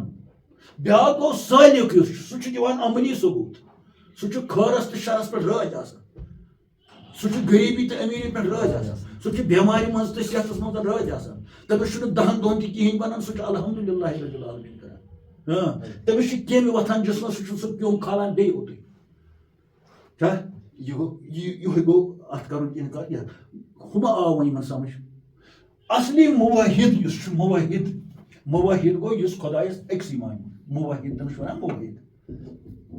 بیٛاکھ گوٚو سٲلِق یُس چھُ سُہ چھُ دِوان عملی ثبوٗت سُہ چھُ خٲرس تہٕ شرس پٮ۪ٹھ رٲضۍ آسان سُہ چھُ غریٖبی تہٕ امیٖری پٮ۪ٹھ رٲضۍ آسان سُہ چھُ بٮ۪مارِ منٛز تہٕ صحتس منٛز رٲضۍ آسان تٔمِس چھُنہٕ 10 دۄہن تہِ کِہینۍ بنان سُہ چھُ الحمدُاللہ ربِ العالمیٖن کران تٔمِس چھِ کیٚمۍ وۄتھان جِسمَس سُہ چھُ سُہ پیوٚم کھالان بیٚیہِ اوٚتُے چھا یِہوے گوٚو اَتھ کَرُن اِنکار یہِ ہُہ ما آو وۄنۍ یِمن سمجھ اصلی موحد یُس چھُ موحد گوٚو یُس خۄدایَس أکسٕے مانہِ موحد تٔمِس چھِ وَنان موحد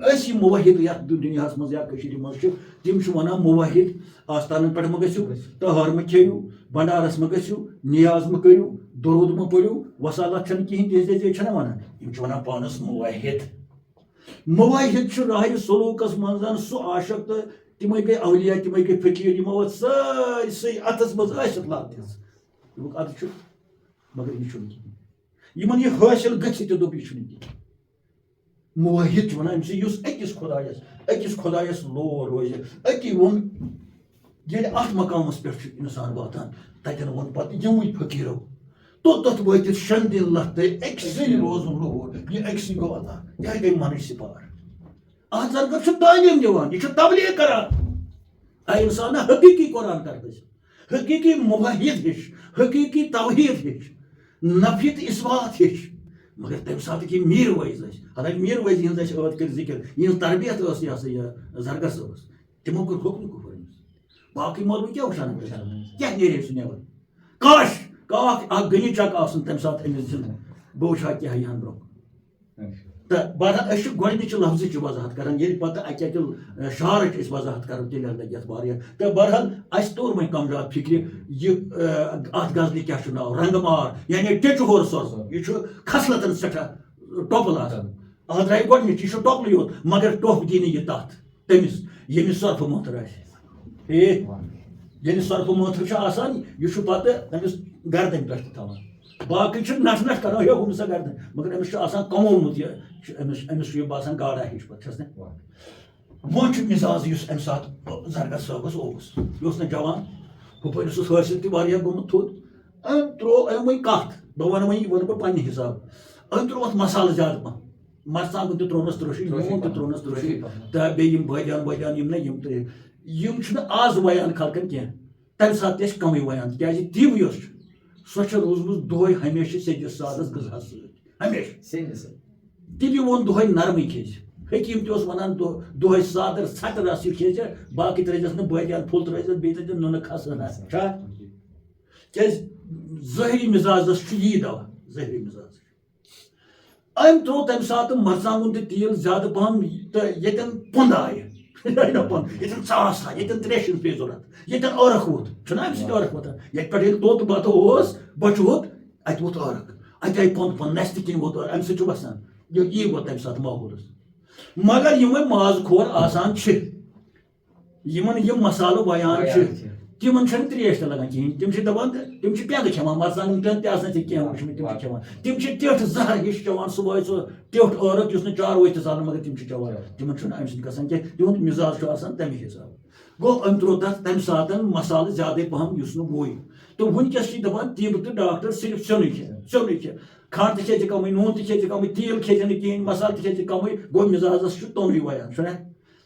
أسۍ یہِ موحد یَتھ دُنیاہَس منٛز یا کٔشیٖرِ منٛز چھِ تِم چھِ وَنان موحد آستانَن پٮ۪ٹھ مہ گٔژھِو تہوار مہ کھیٚیِو بنڈارَس مہ گٔژھِو نیاز مہ کٔرِو درود مہ پٔرِو وصالت چھنہٕ کِہیٖنۍ تِہنٛزِ چھِنہ وَنان یِم چھِ وَنان پانَس موحد چھُ راہہِ سلوٗکَس منٛز سُہ عاشق تہٕ تِمے گٔے اولیا تِمے گٔے فقیٖر یِمو اتھ سٲرسٕے اَتھَس منٛز ٲسِتھ لاتِس دوٚپُکھ اَدٕ چھُ مگر یہِ چھُنہٕ کِہیٖنۍ یِمن یہِ حٲصِل گژھِ تہِ دوٚپ یہِ چھُنہٕ کِہیٖنۍ موحد چھُ وَنان أمِس یُس أکِس خۄدایَس لور روزِ أتی ووٚن ییٚلہِ اَتھ مقامَس پٮ۪ٹھ چھُ اِنسان واتان تَتٮ۪ن ووٚن پَتہٕ یِموٕے فقیٖرو توٚتَتھ وٲتِتھ شَنٛدِل لَتھَے أکسٕے روزُن لور یہِ أکسٕے گوٚو عطا یہِ گٔے منٕچ سِپار اَتھ زَرگر چھُ تعلیٖم دِوان یہِ چھُ تبلیغ کران اے اِنسانا حقیٖقی قرآن کر گژھِ حقیٖقی موحد ہیٚچھ حقیٖقی توحیٖد ہیٚچھ نفی تہٕ اِثبات ہیٚچھ مگر تَمہِ ساتہٕ یہِ میٖر وٲیز ٲسۍ حالانکہِ میٖر وٲیزِ ہِنٛز اَسہِ ٲدۍ کٔرۍ ذِکر یِہٕنٛز تربیت ٲس یہِ ہسا یہِ زرگر صٲبَس تِمو کوٚر حُکم کُفر أمِس باقٕے مولوی کیٛاہ وٕچھان کیٛاہ نیرِ سُہ نٮ۪بر کاش کاکھ اکھ غنی چک آسُن تَمہِ ساتہٕ أمِس دِنہٕ بہٕ وٕچھِ ہا کیٛاہ یِہَن برونٛہہ تہٕ بہرحال أسۍ چھِ گۄڈنِچہِ لفظٕچ وضاحت کران ییٚلہِ پتہٕ اَکہِ اَکہِ شعرٕچ أسۍ وضاحت کرو تیٚلہِ لگہِ یَتھ واریاہ تہٕ بہرحال اَسہِ توٚر وۄنۍ کمزاد فِکرِ یہِ اَتھ غزلہِ کیٛاہ چھُ ناو رنٛگہٕ مار یعنی ٹیٚچہٕ ہور سۄر یہِ چھُ کھسلتن سٮ۪ٹھاہ ٹۄپُل آسان اَتھ درٛایہِ گۄڈنِچ یہِ چھُ ٹۄپلٕے یوت مگر ٹۄپھ دی نہٕ یہِ تَتھ تٔمِس ییٚمِس سۄرپھٕ مٲتھٕر آسہِ ییٚلہِ سۄرپھٕ مٲتھٕر چھُ آسان یہِ چھُ پتہٕ أمِس گردنہِ پٮ۪ٹھ تہِ تھاوان باقٕے چھِ نٹھ کران ہے ہُم سا گردن مگر أمِس چھُ آسان کمومُت یہِ أمِس چھُ یہِ باسان گاڈا ہِش پتہٕ چھَس نہ وۄنۍ چھُ مِزاز یُس اَمہِ ساتہٕ زرگر صٲبَس اوس یہِ اوس نہٕ جوان ہُپٲرۍ اوسُس حٲصِل تہِ واریاہ گوٚمُت تھوٚد أمۍ ترٛوو أمۍ وۄنۍ کَتھ بہٕ وَنہٕ وۄنۍ یہِ وَنہٕ بہٕ پنٛنہِ حِسابہٕ أمۍ ترٛوو اَتھ مصالہٕ زیادٕ پَہم مرژانٛگُن تہِ ترٛوونَس ترٛوشی نوٗن تہِ ترٛوونَس ترٛوشی تہٕ بیٚیہِ یِم بٲدیان یِم نہ یِم تہِ یِم چھِنہٕ آز ویان خلقن کینٛہہ تَمہِ ساتہٕ تہِ ٲسۍ کَمٕے ویان تِکیٛازِ تِم یۄس چھِ سۄ چھِ روٗزمٕژ دۄہے ہمیشہِ سیٚدِس سادس غذہَس سۭتۍ ہمیشہِ تِمہِ ووٚن دۄہے نرمٕے کھیٚزِ حکیٖم تہِ اوس وَنان دۄہے سادر ژھٹہٕ رس یہِ کھیٚزِ باقٕے ترٲیزٮ۪س نہٕ بٲدیان پھوٚل ترٲیزٮ۪س بیٚیہِ ترٲیزٮ۪س نُنہٕ کھسہٕ چھا کیٛازِ ظٲہری مِزازس چھُ یی دوا ظٲہری مِزاز أمۍ ترٛوو تَمہِ ساتہٕ مرژانٛگُن تہٕ تیٖل زیادٕ پَہم تہٕ ییٚتٮ۪ن پُنٛد آیہِ ییٚتٮ۪ن ژاس آیہِ ییٚتٮ۪ن تریشہِ پیٚیہِ ضوٚرتھ ییٚتٮ۪ن ٲرکھ ووٚتھ چھُنہ اَمہِ سۭتۍ ٲرکھ وۄتھان ییٚتہِ پٮ۪ٹھ ییٚلہِ توٚت بَتہٕ اوس بۄچھِ ووٚتھ اَتہِ ووٚتھ ٲرکھ اَتہِ آیہِ پُنٛد نٮ۪صفہِ کِنۍ ووٚتھ اَمہِ سۭتۍ چھُ وَسان یی ووت تَمہِ ساتہٕ ماحولَس مگر یِم وۄنۍ ماز کھور آسان چھِ یِمن یِم مصالہٕ ویان چھِ تِمن چھنہٕ تریش تہِ لگان کِہیٖنۍ تِم چھِ دَپان تِم چھِ پٮ۪ندٕ کھٮ۪وان مرژانٛگن پٮ۪ند تہِ آسان تہِ کینٛہہ وٕچھمٕتۍ تِم چھِ کھٮ۪وان تِم چھِ ٹیٚٹھ زہر ہِش چٮ۪وان صُبحٲے سُہ ٹیٚٹھ ٲرکھ یُس نہٕ چاروٲے تہِ زانن مگر تِم چھِ چٮ۪وان تِمن چھُنہٕ اَمہِ سۭتۍ گژھان کینٛہہ تِہُنٛد مِزاز چھُ آسان تَمہِ حِسابہٕ گوٚو أمۍ ترٛوو تَتھ تَمہِ ساتہٕ مصالہٕ زیادَے پَہم یُس نہٕ گوٚوٕے تہٕ وٕنکٮ۪س چھِ دَپان تِم تہٕ ڈاکٹر صرف سیُنٕے کھےٚ کھنٛڈ تہِ کھیٚژِ کَمٕے نوٗن تہِ کھیٚژِ کَمٕے تیٖل کھیٚژِ نہٕ کِہیٖنۍ مصالہٕ تہِ کھیٚژِ کَمٕے گوٚو مِزازَس چھُ توٚنُے ویان چھُنہ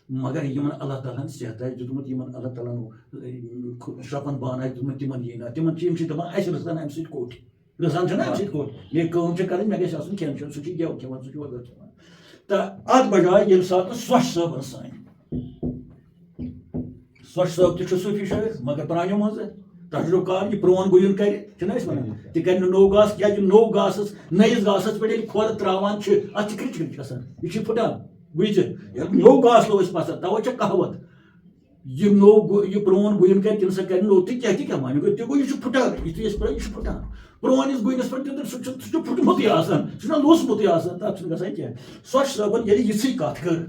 مگر یِمن اللہ تعالیٰ ہن صحت آسہِ دیُتمُت یِمن اللہ تعالیٰ ہن شرٛپن بانہٕ آسہِ دیُتمُت تِمن یی نہٕ تِمن چھِ یِم چھِ دَپان اَسہِ رٕزان اَمہِ سۭتۍ کوٚٹ رٕزان چھُنہ اَمہِ سۭتۍ کوٚٹ ییٚلہِ کٲم چھِ کَرٕنۍ مےٚ گژھِ آسُن کھٮ۪ن چٮ۪ن سُہ چھُ گٮ۪و کھٮ۪وان سُہ چھُ وغٲر کھٮ۪وان تہٕ اَتھ بجاے ییٚمہِ ساتہٕ سۄچھ صٲبن سٲنۍ سۄچھ صٲب تہِ چھُ صوٗفی شٲعر مگر پرٛانیو منٛزٕ تجرُبہٕ یہِ پرٛون گُیُن کرِ چھِنہ أسۍ وَنان تہِ کرِ نہٕ نوٚو گاسہٕ کیٛازِ نوٚو گاسَس نٔیِس گاسَس پٮ۪ٹھ ییٚلہِ کھۄر ترٛاوان چھِ اَتھ چھِ کِرٛچ کِرٛچ گژھان یہِ چھِ پھٕٹان وٕچھِ ییٚلہِ نوٚو گاسہٕ لوگ اَسہِ پَسنٛد تَوَے چھےٚ کہاوت یہِ نوٚو یہِ پرٛون گُیُن کرِ تٔمِس کرِ نوٚو تہِ کیٛاہ مانہِ گوٚو تہِ گوٚو یہِ چھُ پھٕٹان یُتھُے أسۍ پرٛٲنۍ یہِ چھُ پھٕٹان پرٛٲنِس گُیِنَس پٮ۪ٹھ سُہ چھُ پھُٹمُتٕے آسان سُہ چھُنہ لوٗسمُتٕے آسان تَتھ چھُنہٕ گژھان کینٛہہ سۄچھ صٲبن ییٚلہِ یِژھٕے کَتھ کٔر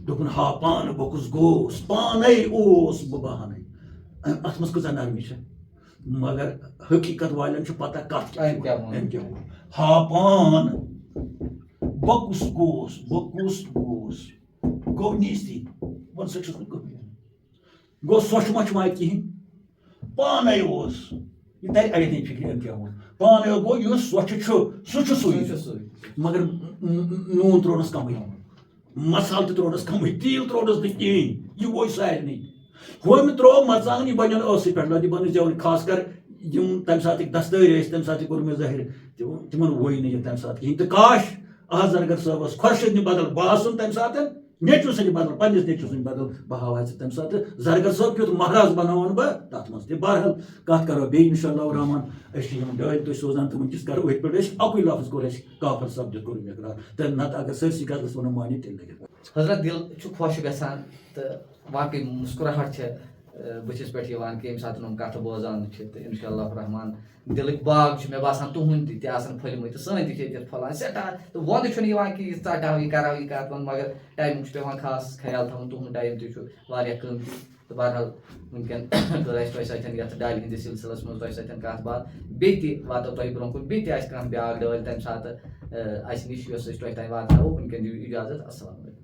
دوٚپُن ہا پانہٕ بہٕ کُس گوس پانے اوس بہٕ بہانَے اَتھ منٛز کۭژاہ نرمی چھےٚ مگر حقیٖقت والٮ۪ن چھُ پتہ کَتھ أمۍ کیٛاہ ووٚن ہا پان بہٕ کُس گوس گوٚو نیٖستی وۄنۍ سُہ چھُس نہٕ کٕہٕنۍ گوٚو سۄچھ ما چھُ وۄنۍ کِہیٖنۍ پانے اوس یہِ تَرِ اَڑٮ۪ن فِکرِ أمۍ کیٛاہ ووٚن پانے گوٚو یُس سۄچھِ چھُ سُہ چھُ سُے مگر نوٗن ترٛوونَس کَمٕے مصالہٕ تہِ ترٛوونَس کَمٕے تیٖل ترٛوونَس نہٕ کِہیٖنۍ یہِ ووٚے سارنٕے ہُمہِ ترٛوو مرژانٛگن یہِ بَنیٚن ٲسٕے پٮ۪ٹھ یہِ بَنہِ زیوٕنۍ خاص کر یم تمہ سات دستٲری تمہ سات کوٚر مےٚ ظٲہِر تمن ووٚی نہٕ یہِ تمہ سات کِہیٖنۍ تہٕ کاش احد زرگر صٲبس خۄرشِد نہِ بدل بہٕ آسُن تمہ سات نیچوٗ سٕنٛدِ بدل پننِس نیچوٗ سٕنٛدِ بدل بہٕ ہاوہا ژٕ تمہ سات زرگر صٲب کیُتھ مہراز بناوَن بہٕ تتھ منٛز تہِ بہرحال کتھ کرو بیٚیہِ انشاء اللہ الرحمان أسۍ چھِ یِم ڈٲلۍ تُہۍ سوزان تہٕ وٕنکٮ۪س کرو أتھۍ پٮ۪ٹھ أسۍ اکُے لفظ کوٚر اَسہِ کافر سپدِتھ کوٚرُم اقرار تہٕ نتہٕ اگر سٲرسٕے کتھس ونو مٲنِو تیٚلہِ لگہِ حضرت دل چھُ خۄش گژھان تہٕ واقعی مسکراہٹ چھِ بٕتھِس پٮ۪ٹھ یِوان کہِ ییٚمہِ ساتہٕ یِم کتھٕ بوزان چھِ تہٕ انشاء اللہ رحمان دلٕکۍ باغ چھِ مےٚ باسان تُہُنٛد تہِ آسان پھٔلمٕتۍ تہٕ سٲنۍ تہِ چھِ ییٚتٮ۪تھ پھۄلان سٮ۪ٹھاہ تہٕ وۄندٕ چھُنہٕ یِوان کہِ یہِ ژٹہاو یہِ کرہاو یہِ کتھ وۄنۍ مگر ٹایمُک چھُ پیٚوان خاص خیال تھاوُن تُہُنٛد ٹایم تہِ چھُ واریاہ قۭمتی تہٕ بہرحال وٕنکٮ۪ن کٔر اَسہِ تۄہہِ سۭتۍ یتھ ڈالہِ ہٕنٛدِس سلسلس منٛز تۄہہِ سۭتۍ کتھ باتھ بیٚیہِ تہِ واتو تۄہہِ برونٛہہ کُن بیٚیہِ تہِ آسہِ کانٛہہ بیٛاکھ ڈٲلۍ تمہِ ساتہٕ اَسہِ نِش یۄس أسۍ تۄہہِ تانۍ واتناوو وٕنکٮ۪ن دِیِو اِجازت اسلام علیکُم